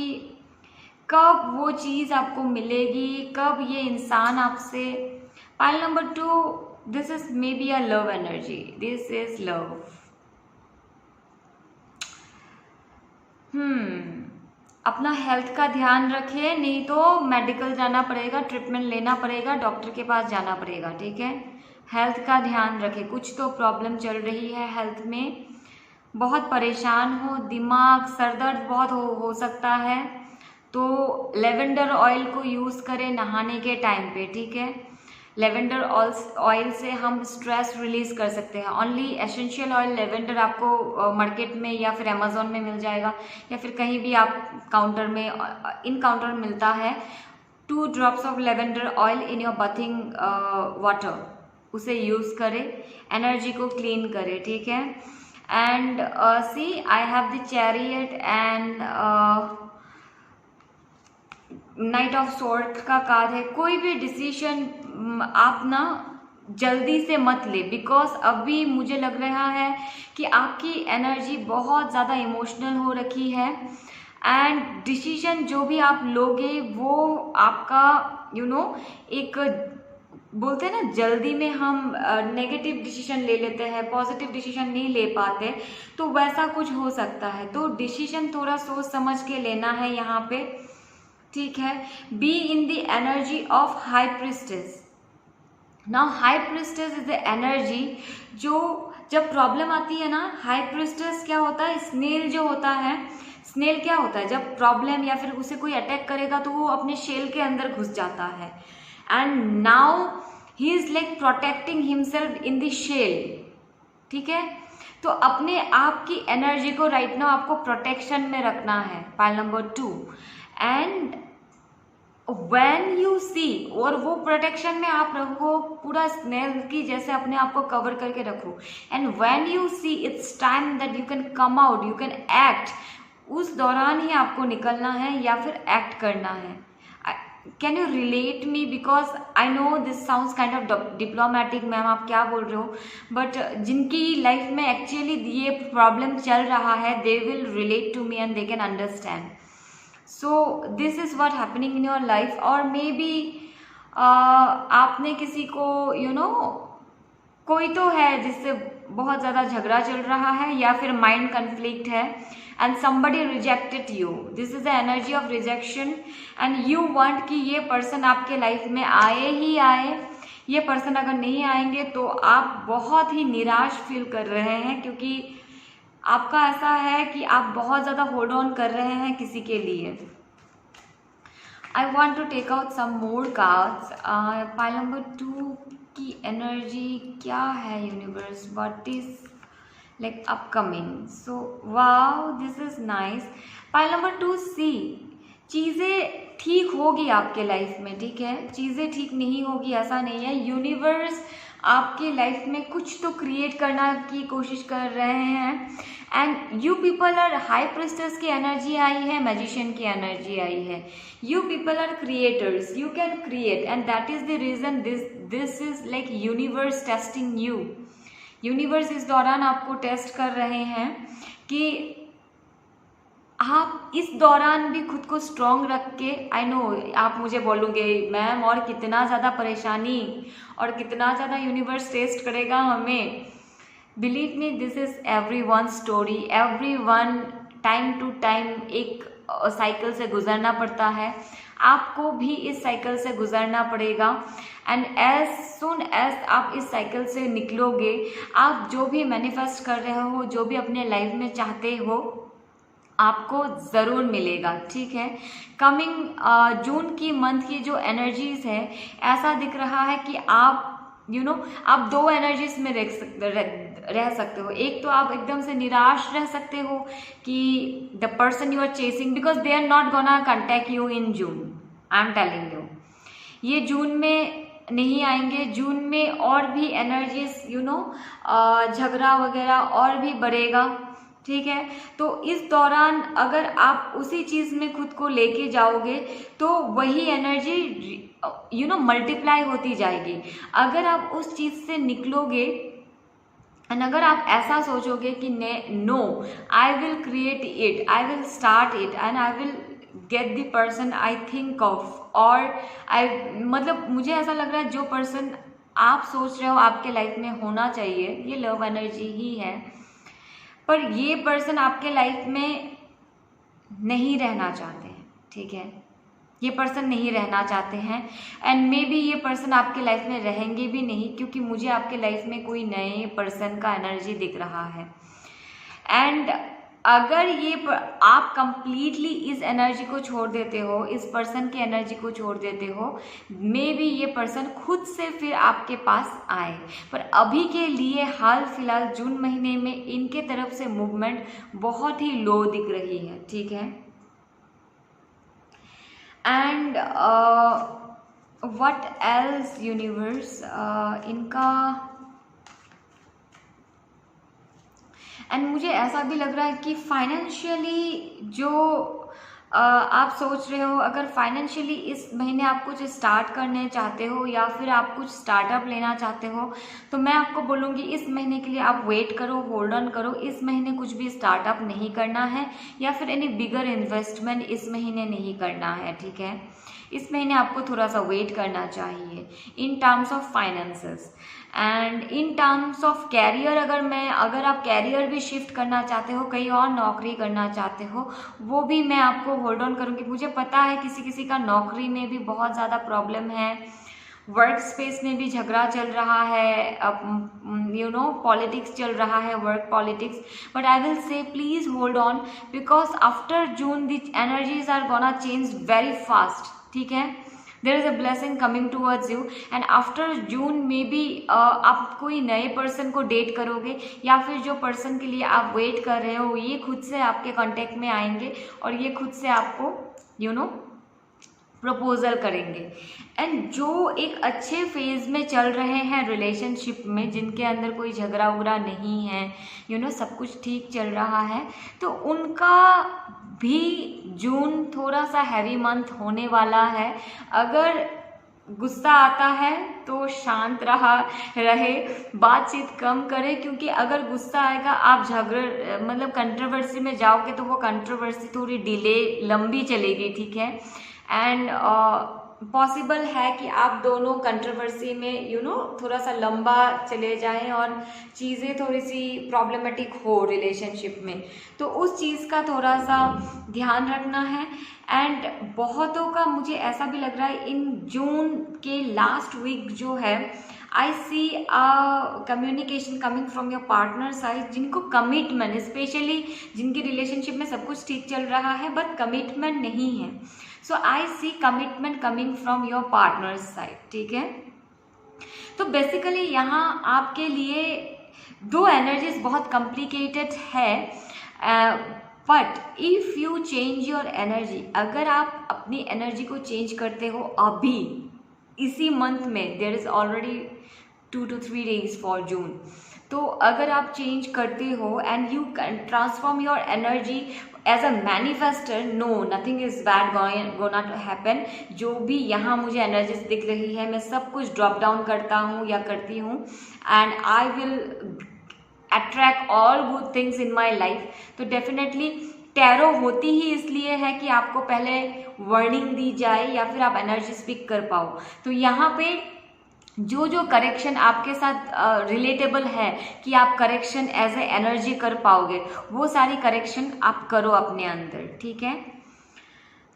Speaker 1: कब वो चीज़ आपको मिलेगी, कब ये इंसान आपसे। Pile number 2, this is may be a love energy, this is love. अपना हेल्थ का ध्यान रखिए, नहीं तो मेडिकल जाना पड़ेगा, ट्रीटमेंट लेना पड़ेगा, डॉक्टर के पास जाना पड़ेगा, ठीक है। हेल्थ का ध्यान रखें। कुछ तो प्रॉब्लम चल रही है हेल्थ में, बहुत परेशान हो, दिमाग सर दर्द बहुत हो सकता है, तो लेवेंडर ऑयल को यूज़ करें नहाने के टाइम पे, ठीक है। लेवेंडर ऑयल से हम स्ट्रेस रिलीज कर सकते हैं। ओनली एसेंशियल ऑयल लेवेंडर आपको मार्केट में या फिर अमेजोन में मिल जाएगा, या फिर कहीं भी आप काउंटर में इन काउंटर में मिलता है। 2 drops of lavender oil in your bathing water, उसे यूज़ करें, एनर्जी को क्लीन करें, ठीक है। And see I have the chariot and knight of sword का कार्ड है। कोई भी डिसीजन आप ना जल्दी से मत ले, बिकॉज अभी मुझे लग रहा है कि आपकी एनर्जी बहुत ज़्यादा इमोशनल हो रखी है, एंड डिसीजन जो भी आप लोगे वो आपका एक बोलते हैं ना, जल्दी में हम नेगेटिव डिसीजन ले लेते हैं, पॉजिटिव डिसीजन नहीं ले पाते, तो वैसा कुछ हो सकता है। तो डिसीजन थोड़ा सोच समझ के लेना है यहाँ पे, ठीक है। Be in the energy of high priestess. Now high priestess is the energy जो जब प्रॉब्लम आती है ना, हाई प्रिस्टेस क्या होता है, स्नेल जो होता है, स्नेल क्या होता है, जब प्रॉब्लम या फिर उसे कोई अटैक करेगा तो वो अपने शेल के अंदर घुस जाता है, and now he is like protecting himself in the shell, ठीक है। तो अपने आप की एनर्जी को राइट नाउ आपको प्रोटेक्शन में रखना है, pile number 2। And when you see, और वो प्रोटेक्शन में आप रखो, पूरा स्नेल की जैसे अपने आप को कवर करके रखो। And when you see it's time that you can come out, you can act, उस दौरान ही आपको निकलना है या फिर एक्ट करना है। Can you relate me, because I know this sounds kind of diplomatic, ma'am आप क्या बोल रहे हो, बट जिनकी लाइफ में एक्चुअली ये प्रॉब्लम चल रहा है, they will relate to me and they can understand. So this is what happening in your life, और मे बी आपने किसी को कोई तो है जिससे बहुत ज़्यादा झगड़ा चल रहा है, या फिर माइंड कन्फ्लिक्ट है, and somebody rejected you. This is the energy of rejection, and you want कि ये पर्सन आपके लाइफ में आए ही आए। ये पर्सन अगर नहीं आएंगे तो आप बहुत ही निराश फील कर रहे हैं, क्योंकि आपका ऐसा है कि आप बहुत ज़्यादा होल्ड ऑन कर रहे हैं किसी के लिए। I want to take out some more cards. Pile number 2 की एनर्जी क्या है, universe, what is like upcoming, so wow, this is nice. pile number 2 सी, चीज़ें ठीक होगी आपके लाइफ में, ठीक है। चीज़ें ठीक नहीं होगी ऐसा नहीं है, यूनिवर्स आपके लाइफ में कुछ तो क्रिएट करना की कोशिश कर रहे हैं, and you people are, high priestess की एनर्जी आई है, मैजिशियन की एनर्जी आई है। You people are creators, you can create, and that is the reason this is like universe testing you. Universe इस दौरान आपको टेस्ट कर रहे हैं कि आप इस दौरान भी खुद को स्ट्रॉन्ग रख के, आई नो आप मुझे बोलोगे मैम और कितना ज़्यादा परेशानी और कितना ज़्यादा यूनिवर्स टेस्ट करेगा हमें। Believe me, this is every one story, every one time to time एक साइकिल से गुजरना पड़ता है, आपको भी इस साइकिल से गुजरना पड़ेगा, एंड एज सुन एज आप इस साइकिल से निकलोगे, आप जो भी मैनिफेस्ट कर रहे हो, जो भी अपने लाइफ में चाहते हो, आपको ज़रूर मिलेगा, ठीक है। कमिंग जून की मंथ की जो एनर्जीज है, ऐसा दिख रहा है कि आप आप 2 एनर्जीज में रह सकते हो। एक तो आप एकदम से निराश रह सकते हो कि the person you are chasing, because they are not gonna contact you in June, I am telling you, ये जून में नहीं आएंगे। जून में और भी एनर्जीज झगड़ा वगैरह और भी बढ़ेगा, ठीक है। तो इस दौरान अगर आप उसी चीज़ में खुद को लेके जाओगे तो वही एनर्जी मल्टीप्लाई होती जाएगी। अगर आप उस चीज़ से निकलोगे एंड अगर आप ऐसा सोचोगे कि no, I will create it, I will start it and I will get the person I think of, और मतलब मुझे ऐसा लग रहा है जो पर्सन आप सोच रहे हो आपके लाइफ में होना चाहिए, ये लव एनर्जी ही है, पर ये पर्सन आपके लाइफ में नहीं रहना चाहते हैं, ठीक है। ये पर्सन नहीं रहना चाहते हैं, एंड मे बी ये पर्सन आपके लाइफ में रहेंगे भी नहीं, क्योंकि मुझे आपके लाइफ में कोई नए पर्सन का एनर्जी दिख रहा है। एंड अगर आप कंप्लीटली इस एनर्जी को छोड़ देते हो, इस पर्सन की एनर्जी को छोड़ देते हो, मे बी ये पर्सन खुद से फिर आपके पास आए। पर अभी के लिए हाल फिलहाल जून महीने में इनके तरफ से मूवमेंट बहुत ही लो दिख रही है, ठीक है। एंड व्हाट एल्स यूनिवर्स, इनका एंड मुझे ऐसा भी लग रहा है कि फाइनेंशियली जो आप सोच रहे हो, अगर फाइनेंशियली इस महीने आप कुछ स्टार्ट करने चाहते हो या फिर आप कुछ स्टार्टअप लेना चाहते हो, तो मैं आपको बोलूँगी इस महीने के लिए आप वेट करो, होल्ड ऑन करो। इस महीने कुछ भी स्टार्टअप नहीं करना है या फिर एनी बिगर इन्वेस्टमेंट इस महीने नहीं करना है, ठीक है। इस महीने आपको थोड़ा सा वेट करना चाहिए in terms of finances. And in terms of career, अगर आप कैरियर भी शिफ्ट करना चाहते हो, कहीं और नौकरी करना चाहते हो, वो भी मैं आपको होल्ड ऑन करूँगी। मुझे पता है किसी किसी का नौकरी में भी बहुत ज़्यादा प्रॉब्लम है, वर्क स्पेस में भी झगड़ा चल रहा है, पॉलिटिक्स चल रहा है, work politics. But I will say please hold on, because after June the energies are gonna change very fast, ठीक है। There is a blessing coming towards you, and after June में भी आप कोई नए पर्सन को डेट करोगे, या फिर जो पर्सन के लिए आप वेट कर रहे हो ये खुद से आपके कांटेक्ट में आएंगे और ये खुद से आपको प्रपोजल करेंगे। एंड जो एक अच्छे फेज में चल रहे हैं रिलेशनशिप में, जिनके अंदर कोई झगड़ा उगड़ा नहीं है, सब कुछ ठीक चल रहा है, तो उनका भी जून थोड़ा सा हैवी मंथ होने वाला है। अगर गुस्सा आता है तो शांत रहे, बातचीत कम करे, क्योंकि अगर गुस्सा आएगा आप कंट्रोवर्सी में जाओगे तो वो कंट्रोवर्सी थोड़ी लंबी चलेगी, ठीक है। एंड पॉसिबल है कि आप दोनों कंट्रोवर्सी में थोड़ा सा लंबा चले जाएं और चीज़ें थोड़ी सी प्रॉब्लमेटिक हो रिलेशनशिप में, तो उस चीज़ का थोड़ा सा ध्यान रखना है। एंड बहुतों का मुझे ऐसा भी लग रहा है इन जून के लास्ट वीक जो है, I see communication coming from your partner side, जिनको कमिटमेंट, स्पेशली जिनकी रिलेशनशिप में सब कुछ ठीक चल रहा है बट कमिटमेंट नहीं है, so I see commitment coming from your partner side, ठीक है। तो बेसिकली यहाँ आपके लिए दो एनर्जीज बहुत कॉम्प्लिकेटेड है, but if you change your energy, अगर आप अपनी एनर्जी को चेंज करते हो अभी इसी मंथ में, there is already 2 to 3 days for June, तो अगर आप चेंज करते हो and you can transform your energy as a manifester, no nothing is bad gonna to happen. जो भी यहाँ मुझे एनर्जीज दिख रही है, मैं सब कुछ ड्रॉप डाउन करता हूँ या करती हूँ, and I will attract all good things in my life. तो डेफिनेटली टैरो होती ही इसलिए है कि आपको पहले वार्निंग दी जाए या फिर आप एनर्जी स्पीक कर पाओ। तो यहाँ पे जो करेक्शन आपके साथ रिलेटेबल है कि आप करेक्शन एज ए एनर्जी कर पाओगे, वो सारी करेक्शन आप करो अपने अंदर, ठीक है।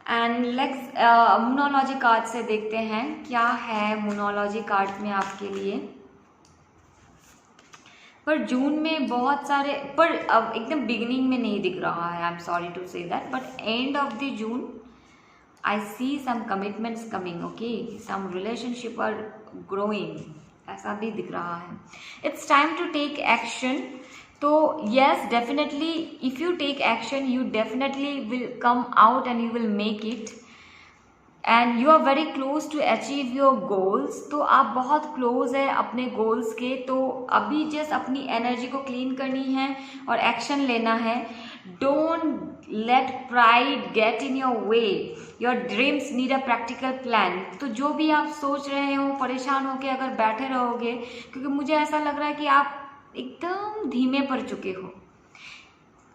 Speaker 1: एंड लेट्स मोनोलॉजी कार्ड से देखते हैं क्या है मोनोलॉजी कार्ड में आपके लिए। पर जून में बहुत सारे, पर अब एकदम बिगिनिंग में नहीं दिख रहा है, I am sorry to say that, but end of the June I see some commitments coming, okay, some relationship are growing, ऐसा भी दिख रहा है। It's time to take action, तो yes definitely if you take action you definitely will come out and you will make it and you are very close to achieve your goals। तो आप बहुत क्लोज है अपने गोल्स के, तो अभी जस्ट अपनी एनर्जी को क्लीन करनी है और एक्शन लेना है। Don't let pride get in your way, your dreams need a practical plan. तो जो भी आप सोच रहे हो, परेशान होकर अगर बैठे रहोगे, क्योंकि मुझे ऐसा लग रहा है कि आप एकदम धीमे पड़ चुके हो,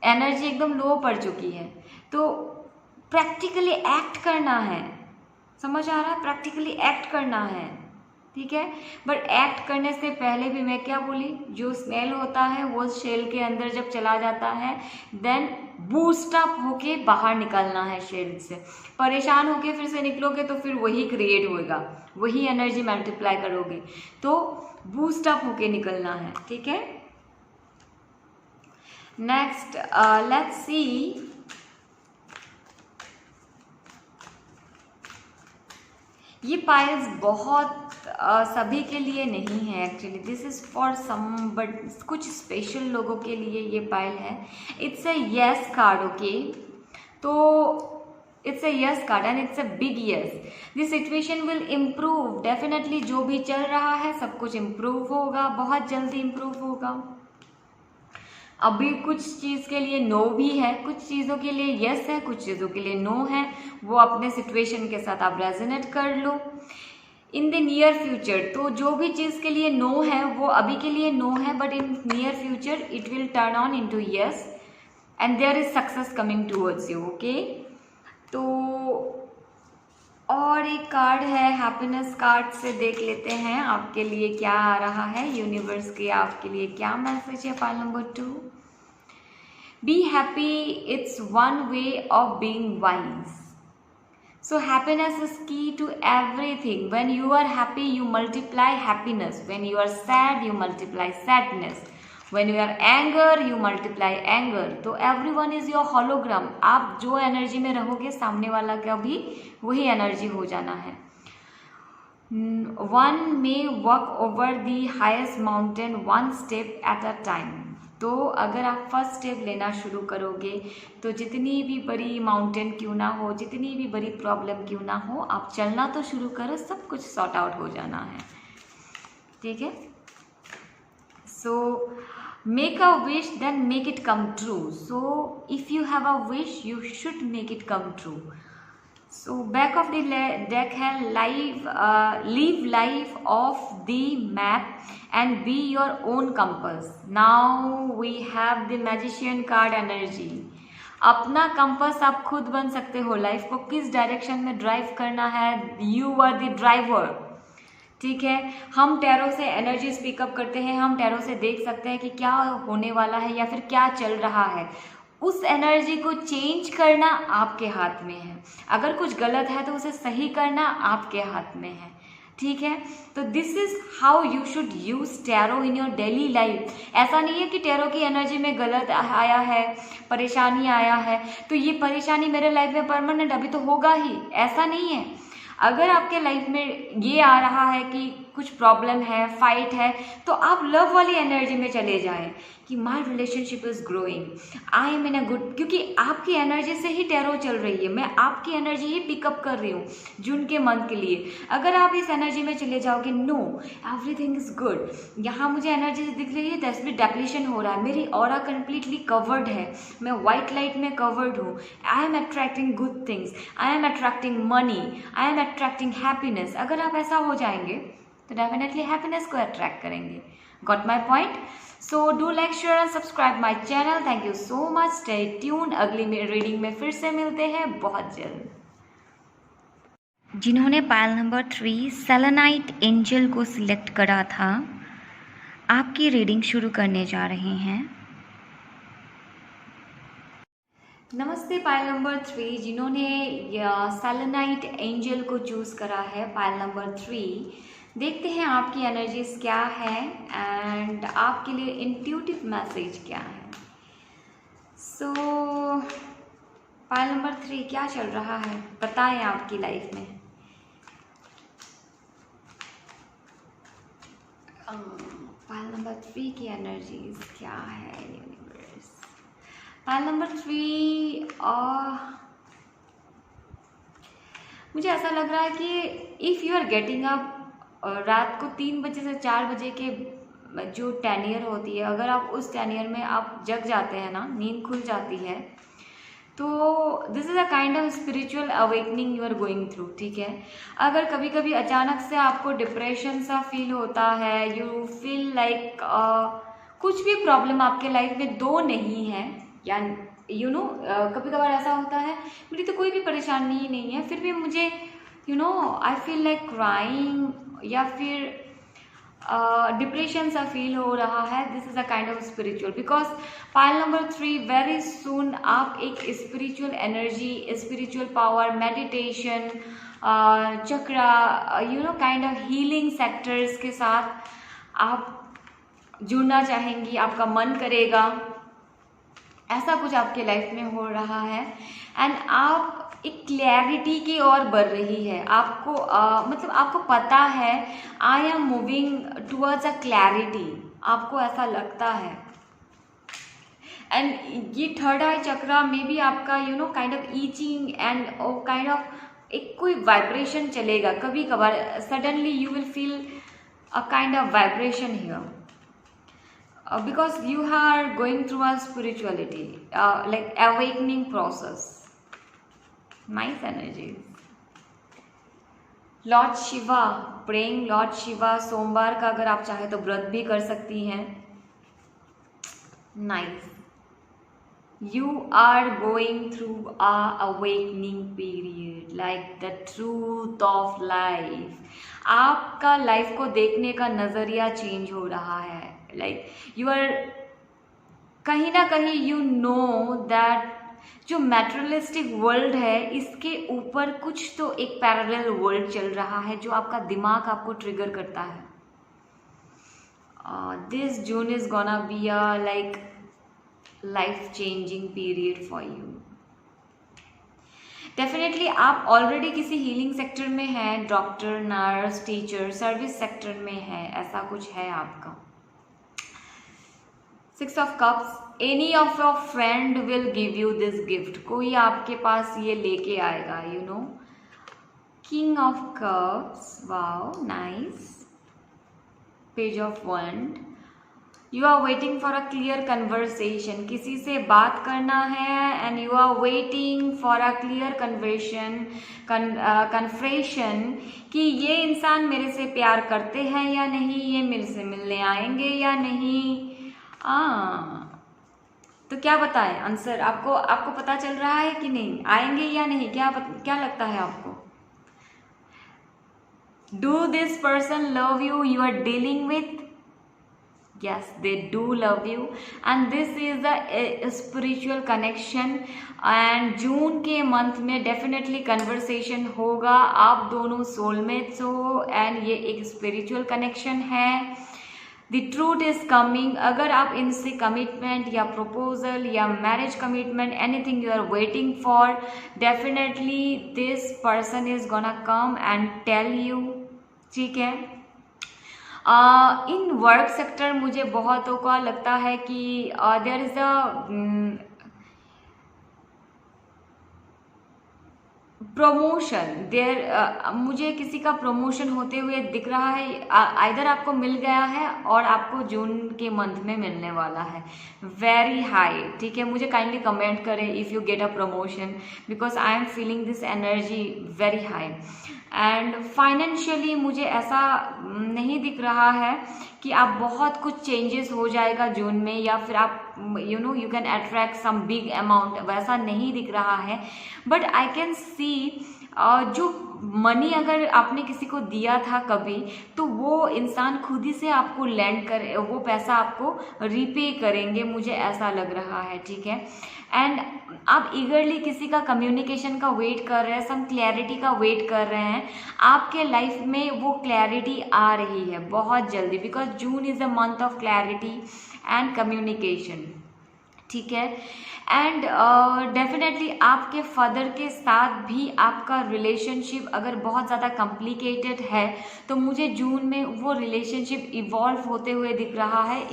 Speaker 1: एनर्जी एकदम लो पड़ चुकी है, तो प्रैक्टिकली एक्ट करना है, समझ आ रहा है, प्रैक्टिकली एक्ट करना है, ठीक है। बट एक्ट करने से पहले भी मैं क्या बोली, जो स्मेल होता है वो शेल के अंदर जब चला जाता है, देन बूस्ट अप होके बाहर निकलना है शरीर से। परेशान होके फिर से निकलोगे तो फिर वही क्रिएट होएगा, वही एनर्जी मल्टीप्लाई करोगे, तो बूस्ट अप होके निकलना है, ठीक है। नेक्स्ट लेट्स सी, ये पाइल्स बहुत सभी के लिए नहीं है actually, this is for some, but कुछ स्पेशल लोगों के लिए ये पाइल है। It's a yes card, okay, तो it's a yes card and it's a big yes. This situation will improve definitely, जो भी चल रहा है सब कुछ इम्प्रूव होगा, बहुत जल्दी इम्प्रूव होगा। अभी कुछ चीज़ के लिए नो भी है, कुछ चीज़ों के लिए यस है, कुछ चीज़ों के लिए नो है, वो अपने सिचुएशन के साथ आप रेजोनेट कर लो। इन द नियर फ्यूचर, तो जो भी चीज़ के लिए नो है वो अभी के लिए नो है, but in near future it will turn on into yes and there is success coming towards you, okay. तो और एक कार्ड है हैप्पीनेस कार्ड से देख लेते हैं आपके लिए क्या आ रहा है, यूनिवर्स के आपके लिए क्या मैसेज है। Pile number 2, be happy, it's one way of being wise. So happiness is key to everything. When you are happy, you multiply happiness. When you are sad, you multiply sadness. When you are anger, you multiply anger. तो everyone is your hologram. आप जो एनर्जी में रहोगे सामने वाला का भी वही एनर्जी हो जाना है। One may walk over the highest mountain one step at a time. तो अगर आप फर्स्ट स्टेप लेना शुरू करोगे तो जितनी भी बड़ी माउंटेन क्यों ना हो, जितनी भी बड़ी प्रॉब्लम क्यों ना हो, आप चलना तो शुरू करो, सब कुछ सॉर्ट आउट हो जाना है, ठीक है। So make a wish then make it come true. So if you have a wish you should make it come true. So back of the deck है live life of the map and be your own compass. Now we have the magician card energy. अपना कंपास आप खुद बन सकते हो, लाइफ को किस डायरेक्शन में ड्राइव करना है, यू आर द ड्राइवर, ठीक है। हम टैरो से एनर्जी स्पीकअप करते हैं, हम टैरो से देख सकते हैं कि क्या होने वाला है या फिर क्या चल रहा है, उस एनर्जी को चेंज करना आपके हाथ में है। अगर कुछ गलत है तो उसे सही करना आपके हाथ में है, ठीक है। तो this is how you should use tarot in your daily life. ऐसा नहीं है कि टैरो की एनर्जी में गलत आया है, परेशानी आया है तो ये परेशानी मेरे लाइफ में परमानेंट अभी तो होगा ही, ऐसा नहीं है। अगर आपके लाइफ में ये आ रहा है कि कुछ प्रॉब्लम है, फाइट है, तो आप लव वाली एनर्जी में चले जाएं कि my relationship is growing, I am in a good, क्योंकि आपकी एनर्जी से ही टैरो चल रही है, मैं आपकी एनर्जी ही पिकअप कर रही हूँ जून के मंथ के लिए। अगर आप इस एनर्जी में चले जाओगे, नो एवरीथिंग इज गुड, यहाँ मुझे एनर्जी दिख रही है, दैट्स भी डेप्लीशन हो रहा है, मेरी ऑरा कंप्लीटली कवर्ड है, मैं व्हाइट लाइट में कवर्ड हूँ, I am attracting good things, I am attracting money, I am attracting happiness. अगर आप ऐसा हो जाएंगे तो डेफिनेटली हैप्पीनेस को अट्रैक्ट करेंगे। Got my point? So do like, share and subscribe my channel. Thank you so much, stay tune. अगली रीडिंग में फिर से मिलते हैं बहुत जल्द। जिन्होंने पाइल नंबर 3 सेलेनाइट एंजल को सिलेक्ट करा था, आपकी रीडिंग शुरू करने जा रहे हैं। नमस्ते पाइल नंबर 3, जिन्होंने सेलेनाइट एंजल को चूज़ करा है, पाइल नंबर 3, देखते हैं आपकी एनर्जीज क्या है एंड आपके लिए इंट्यूटिव मैसेज क्या है। सो पाइल नंबर 3 क्या चल रहा है बताएं आपकी लाइफ में। पाइल नंबर 3 की एनर्जीज क्या है यूनिवर्स। पाइल नंबर 3 मुझे ऐसा लग रहा है कि if you are getting up रात को 3 बजे से 4 बजे के जो टेनियर होती है, अगर आप उस टेनियर में आप जग जाते हैं ना, नींद खुल जाती है, तो this is a kind of spiritual awakening you are going through, ठीक है। अगर कभी कभी अचानक से आपको डिप्रेशन सा फील होता है, यू फील लाइक कुछ भी प्रॉब्लम आपके लाइफ में 2 नहीं है, या यू नो कभी कभार ऐसा होता है मेरी तो कोई भी परेशानी ही नहीं है, फिर भी मुझे आई फील लाइक क्राइंग, या फिर डिप्रेशन सा फील हो रहा है, this is a kind of spiritual, because pile number 3 very soon आप एक spiritual energy, spiritual power, meditation, chakra, kind of healing sectors के साथ आप जुड़ना चाहेंगी, आपका मन करेगा, ऐसा कुछ आपके लाइफ में हो रहा है। एंड आप एक क्लैरिटी की ओर बढ़ रही है, आपको मतलब आपको पता है I am moving towards a clarity, आपको ऐसा लगता है। एंड ये थर्ड आई चक्रा में भी आपका kind of itching and kind of एक कोई वाइब्रेशन चलेगा, कभी कभार suddenly you will feel a kind of vibration here, because you are going through a spirituality, like awakening process. Nice energies. Lord Shiva, praying Lord Shiva, सोमवार का अगर आप चाहे तो व्रत भी कर सकती हैं। Nice, you are going through a awakening period, like the truth of life. आपका लाइफ को देखने का नजरिया चेंज हो रहा है, लाइक यू आर कहीं ना कहीं यू नो दैट जो मैटेरियलिस्टिक वर्ल्ड है इसके ऊपर कुछ तो एक पैरेलल वर्ल्ड चल रहा है जो आपका दिमाग आपको ट्रिगर करता है। This June is gonna be a like life changing period for you. Definitely आप ऑलरेडी किसी हीलिंग सेक्टर में हैं, doctor, nurse, teacher, service sector में है, ऐसा कुछ है आपका। 6 of Cups, any of your friend will give you this gift, कोई आपके पास ये लेके आएगा, King of Cups, wow, nice. Page of Wand, you are waiting for a clear conversation, किसी से बात करना है and you are waiting for a clear confession कि ये इंसान मेरे से प्यार करते हैं या नहीं, ये मेरे से मिलने आएंगे या नहीं। तो क्या बताएं आंसर, आपको पता चल रहा है कि नहीं, आएंगे या नहीं, क्या लगता है आपको? Do this person love you are dealing with? yes, they do love you and this is the spiritual connection and जून के मंथ में डेफिनेटली कन्वर्सेशन होगा, आप दोनों सोलमेट्स हो एंड ये एक स्पिरिचुअल कनेक्शन है। द ट्रूथ इज कमिंग, अगर आप इनसे कमिटमेंट या प्रपोजल या marriage commitment anything you are waiting for, definitely this person is gonna come and tell you, ठीक है। इन वर्क सेक्टर मुझे बहुतों का लगता है कि देयर इज अ प्रमोशन, मुझे किसी का प्रमोशन होते हुए दिख रहा है, आइदर आपको मिल गया है और आपको जून के मंथ में मिलने वाला है, वेरी हाई, ठीक है। मुझे काइंडली कमेंट करें if you get a promotion, because I am feeling this energy very high. And financially मुझे ऐसा नहीं दिख रहा है कि आप बहुत कुछ चेंजेस हो जाएगा जून में, या फिर आप you can attract some big amount, वैसा नहीं दिख रहा है। बट आई कैन सी जो मनी अगर आपने किसी को दिया था कभी, तो वो इंसान खुद ही से आपको लैंड कर, वो पैसा आपको रीपे करेंगे, मुझे ऐसा लग रहा है, ठीक है। एंड आप ईगरली किसी का कम्युनिकेशन का वेट कर रहे हैं, सम क्लैरिटी का वेट कर रहे हैं, आपके लाइफ में वो क्लैरिटी आ रही है बहुत जल्दी, because June is a month of clarity and communication, ठीक है। एंड डेफिनेटली आपके फादर के साथ भी आपका रिलेशनशिप अगर बहुत ज़्यादा कॉम्प्लिकेटेड है, तो मुझे जून में वो रिलेशनशिप इवॉल्व होते हुए दिख रहा है,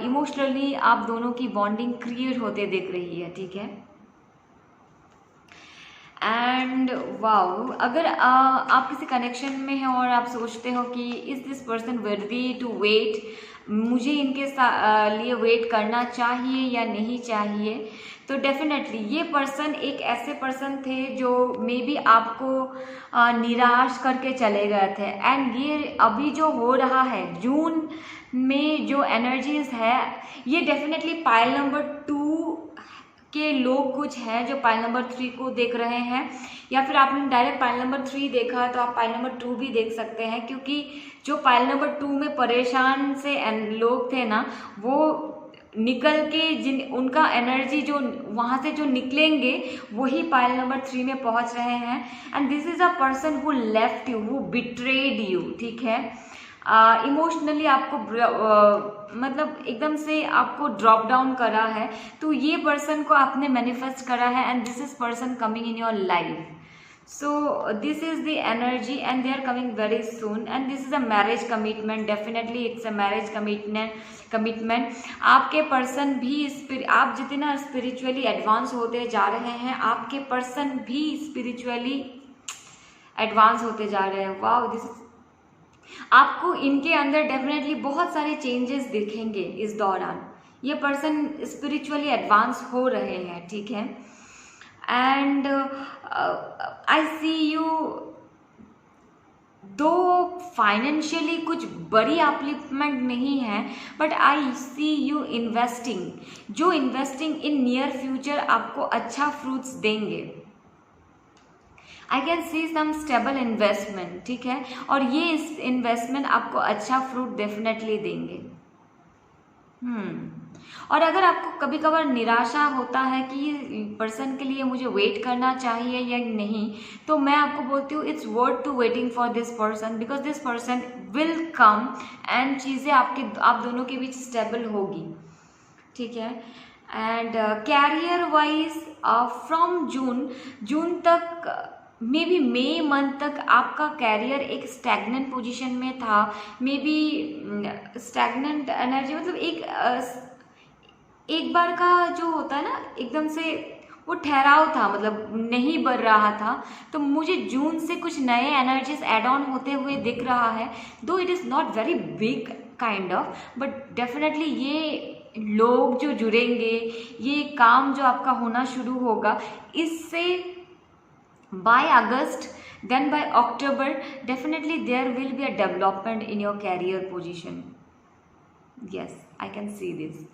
Speaker 1: इमोशनली आप दोनों की बॉन्डिंग क्रिएट होते दिख रही है, ठीक है। एंड वाओ, अगर आप किसी कनेक्शन में हैं और आप सोचते हो कि is this person worthy to wait, मुझे इनके लिए वेट करना चाहिए या नहीं चाहिए, तो डेफिनेटली ये पर्सन एक ऐसे पर्सन थे जो मे बी आपको निराश करके चले गए थे। एंड ये अभी जो हो रहा है जून में जो एनर्जीज है, ये डेफिनेटली पाइल नंबर 2 के लोग कुछ हैं जो पाइल नंबर 3 को देख रहे हैं, या फिर आपने डायरेक्ट पाइल नंबर 3 देखा तो आप पाइल नंबर 2 भी देख सकते हैं, क्योंकि जो पाइल नंबर 2 में परेशान से लोग थे ना, वो निकल के उनका एनर्जी जो वहाँ से जो निकलेंगे वही पाइल नंबर 3 में पहुँच रहे हैं। And this is a person who left you, who betrayed you, ठीक है। इमोशनली आपको मतलब एकदम से आपको ड्रॉप डाउन करा है, तो ये पर्सन को आपने मैनिफेस्ट करा है and this is person coming in your life. So this is the energy and they are coming very soon and this is a marriage commitment, definitely it's a marriage commitment। आपके पर्सन भी आप जितना स्पिरिचुअली एडवांस होते जा रहे हैं, आपके पर्सन भी स्पिरिचुअली एडवांस होते जा रहे हैं। वाओ, दिस आपको इनके अंदर डेफिनेटली बहुत सारे चेंजेस दिखेंगे इस दौरान। ये पर्सन स्पिरिचुअली एडवांस हो रहे हैं, ठीक है। And I see you, though financially कुछ बड़ी अपलिफ्टमेंट नहीं है, but I see you investing, जो इन्वेस्टिंग इन नियर फ्यूचर आपको अच्छा फ्रूट्स देंगे। I can see some stable investment, ठीक है, और ये इन्वेस्टमेंट आपको अच्छा फ्रूट डेफिनेटली देंगे। और अगर आपको कभी कभार निराशा होता है कि ये पर्सन के लिए मुझे वेट करना चाहिए या नहीं, तो मैं आपको बोलती हूँ it's worth to waiting for this person, because this person will come and चीज़ें आप दोनों के बीच स्टेबल होगी, ठीक है। And career wise from June तक, मे बी मई मंथ तक आपका कैरियर एक स्टैग्नेंट पोजीशन में था, मे बी स्टैग्नेंट एनर्जी मतलब एक बार का जो होता है ना, एकदम से वो ठहराव था, मतलब नहीं बढ़ रहा था। तो मुझे जून से कुछ नए एनर्जीज एड ऑन होते हुए दिख रहा है, दो it is not very big kind of, but definitely ये लोग जो जुड़ेंगे, ये काम जो आपका होना शुरू होगा, इससे by August, then by October, definitely there will be a development in your career position. Yes, I can see this.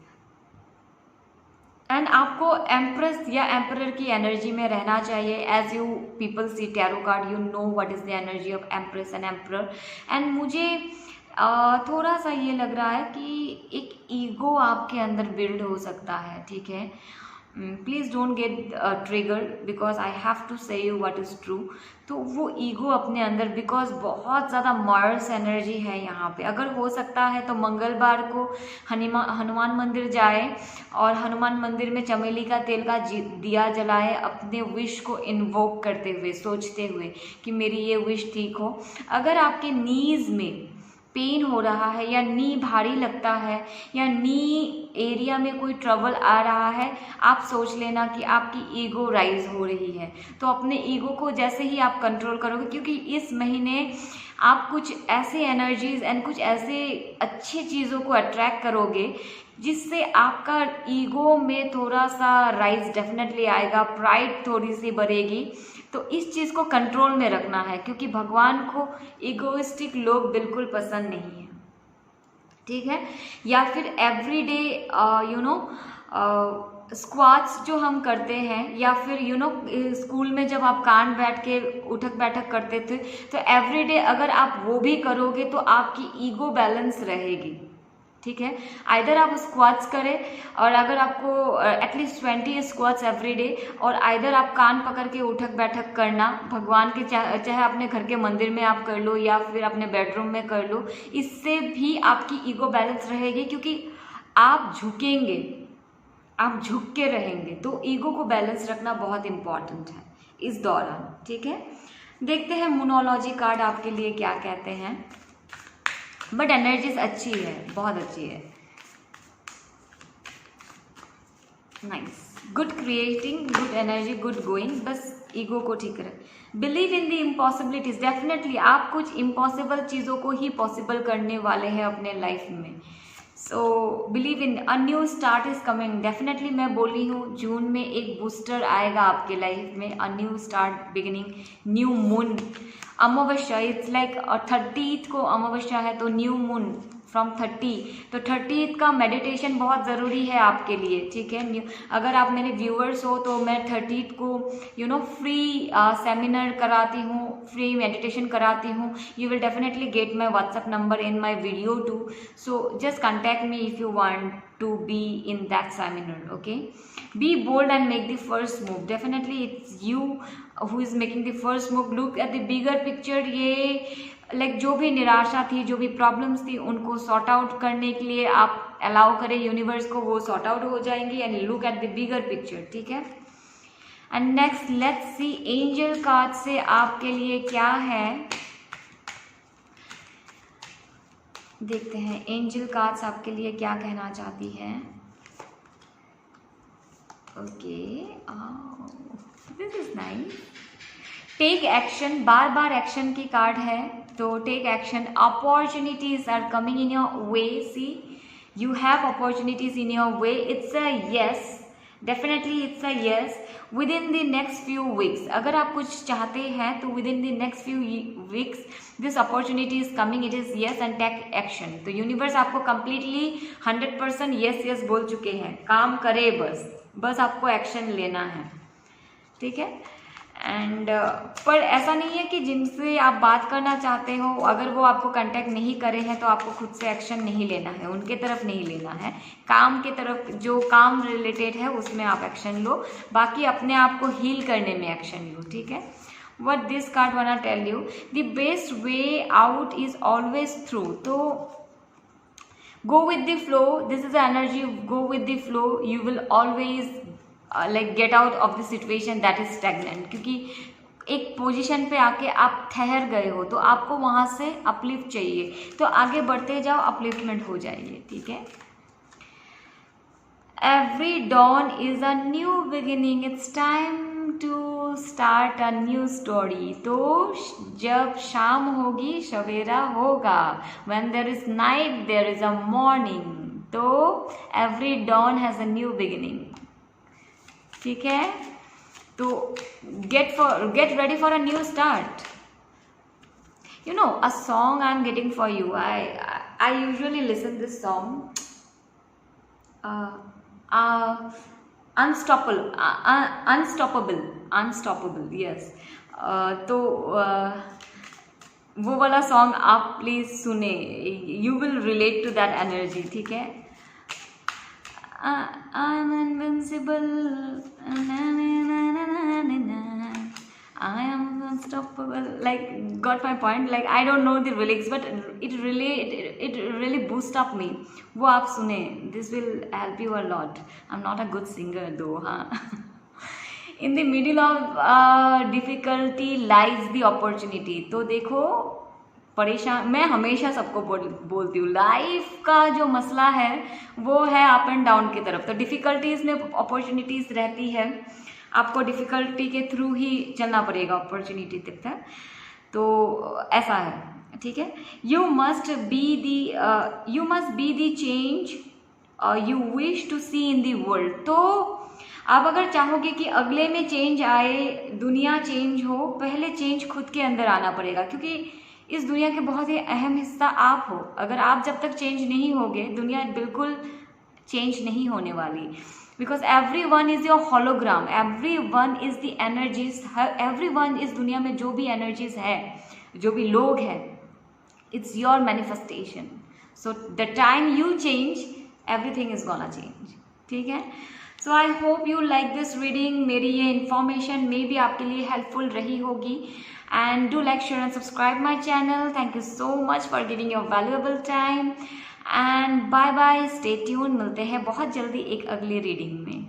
Speaker 1: And आपको एम्प्रेस या एम्परर की एनर्जी में रहना चाहिए। As you people see tarot card, you know what is the energy of empress and emperor. And मुझे थोड़ा सा ये लग रहा है कि एक ईगो आपके अंदर बिल्ड हो सकता है, ठीक है। Please don't get trigger, because I have to say you what is true. तो वो ईगो अपने अंदर, बिकॉज बहुत ज़्यादा मार्स एनर्जी है यहाँ पे। अगर हो सकता है तो मंगलवार को हनुमान मंदिर जाए और हनुमान मंदिर में चमेली का तेल का दिया जलाए, अपने विश को इन्वोक करते हुए, सोचते हुए कि मेरी ये विश ठीक हो। अगर आपके नीज़ में पेन हो रहा है या नी भारी लगता है या नी एरिया में कोई ट्रबल आ रहा है, आप सोच लेना कि आपकी ईगो राइज हो रही है। तो अपने ईगो को जैसे ही आप कंट्रोल करोगे, क्योंकि इस महीने आप कुछ ऐसे एनर्जीज एंड कुछ ऐसे अच्छी चीज़ों को अट्रैक्ट करोगे जिससे आपका ईगो में थोड़ा सा राइज डेफिनेटली आएगा, प्राइड थोड़ी सी बढ़ेगी। तो इस चीज़ को कंट्रोल में रखना है, क्योंकि भगवान को ईगोइस्टिक लोग बिल्कुल पसंद नहीं है, ठीक है। या फिर एवरीडे स्क्वाट्स जो हम करते हैं, या फिर स्कूल में जब आप कान बैठ के उठक बैठक करते थे, तो एवरीडे अगर आप वो भी करोगे तो आपकी ईगो बैलेंस रहेगी, ठीक है। आइदर आप स्क्वाट्स करें, और अगर आपको एटलीस्ट 20 स्क्वाट्स एवरीडे, और आइदर आप कान पकड़ के उठक बैठक करना भगवान के, चाहे अपने घर के मंदिर में आप कर लो या फिर अपने बेडरूम में कर लो। इससे भी आपकी ईगो बैलेंस रहेगी, क्योंकि आप झुकेंगे, आप झुक के रहेंगे, तो ईगो को बैलेंस रखना बहुत इम्पॉर्टेंट है इस दौरान, ठीक है। देखते हैं मोनोलॉजी कार्ड आपके लिए क्या कहते हैं। बट एनर्जीज अच्छी है, बहुत अच्छी है। Nice, good creating, good energy, good going, बस ईगो को ठीक रख। बिलीव इन द इम्पॉसिबिलिटीज, डेफिनेटली आप कुछ इम्पॉसिबल चीज़ों को ही पॉसिबल करने वाले हैं अपने लाइफ में। So believe in a new start is coming, definitely मैं बोली हूँ जून में एक बूस्टर आएगा आपके लाइफ में, a new start beginning, new moon, Amavasya, it's like 30th को अमावस्या है, तो न्यू मून फ्रॉम 30, तो 30th का मेडिटेशन बहुत ज़रूरी है आपके लिए, ठीक है। अगर आप मेरे व्यूअर्स हो तो मैं 30th को फ्री सेमिनार कराती हूँ, फ्री मेडिटेशन कराती हूँ। You will definitely get my WhatsApp number in my video too, so just contact me if you want to be in that seminar. Okay, be bold and make the first move. Definitely it's you who is making the first move. Look at the bigger picture. ये जो भी निराशा थी, जो भी प्रॉब्लम्स थी, उनको सॉर्ट आउट करने के लिए आप अलाउ करें यूनिवर्स को, वो सॉर्ट आउट हो जाएंगी। And look at the bigger picture, ठीक है। And next let's see angel card से आपके लिए क्या है, देखते हैं एंजल कार्ड्स आपके लिए क्या कहना चाहती है। Okay, this is nice. Take action, बार बार एक्शन की कार्ड है, तो take action. Opportunities are coming in your way, see you have opportunities in your way, it's a yes, definitely it's a yes. Within the next few weeks, अगर आप कुछ चाहते हैं तो within the next few weeks this opportunity is coming, it is yes and take action. तो यूनिवर्स आपको कंप्लीटली 100% यस यस बोल चुके हैं, काम करे, बस आपको एक्शन लेना है, ठीक है। एंड पर ऐसा नहीं है कि जिनसे आप बात करना चाहते हो अगर वो आपको कांटेक्ट नहीं करे हैं तो आपको खुद से एक्शन नहीं लेना है, उनके तरफ नहीं लेना है, काम के तरफ, जो काम रिलेटेड है उसमें आप एक्शन लो, बाकी अपने आप को हील करने में एक्शन लो, ठीक है। What this card wanna tell you, the best way out is always through. तो go with the flow, this is the energy, go with the flow, you will always get out of the situation that is stagnant. क्योंकि एक पोजीशन पे आके आप ठहर गए हो तो आपको वहाँ से अपलिफ्ट चाहिए, तो आगे बढ़ते जाओ, अपलिफ्टमेंट हो जाइए, ठीक है। Every dawn is a new beginning, it's time to start a new story. तो जब शाम होगी सवेरा होगा, when there is night there is a morning. तो every dawn has a new beginning, ठीक है। तो get ready for a new start. You know, a song I'm getting for you. I usually listen this song. Unstoppable, yes. तो वो वाला सॉन्ग आप प्लीज सुने, you will relate to that energy, ठीक है। I'm invincible, I am unstoppable. Got my point? I don't know the lyrics, but it really boosts up me. वो आप सुने, this will help you a lot. I'm not a good singer though, हाँ. In the middle of difficulty lies the opportunity. तो देखो, परेशान, मैं हमेशा सबको बोलती हूँ, लाइफ का जो मसला है वो है अप एंड डाउन की तरफ। तो डिफ़िकल्टीज़ में अपॉर्चुनिटीज़ रहती है, आपको डिफ़िकल्टी के थ्रू ही चलना पड़ेगा अपॉर्चुनिटी तक। तो ऐसा है, ठीक है। You must be the change you wish to see in the world. तो आप अगर चाहोगे कि अगले में चेंज आए, दुनिया चेंज हो, पहले चेंज खुद के अंदर आना पड़ेगा, क्योंकि इस दुनिया के बहुत ही अहम हिस्सा आप हो। अगर आप जब तक चेंज नहीं होगे, दुनिया बिल्कुल चेंज नहीं होने वाली। Because everyone is your hologram, everyone is the energies, everyone इस दुनिया में जो भी energies है, जो भी लोग हैं, it's your manifestation. So the time you change, everything is gonna change, ठीक है। So I hope you like this reading. मेरी ये information may be आपके लिए helpful रही होगी, and do like, share and subscribe my channel. Thank you so much for giving your valuable time. And bye bye, stay tune, मिलते हैं बहुत जल्दी एक अगली रीडिंग में।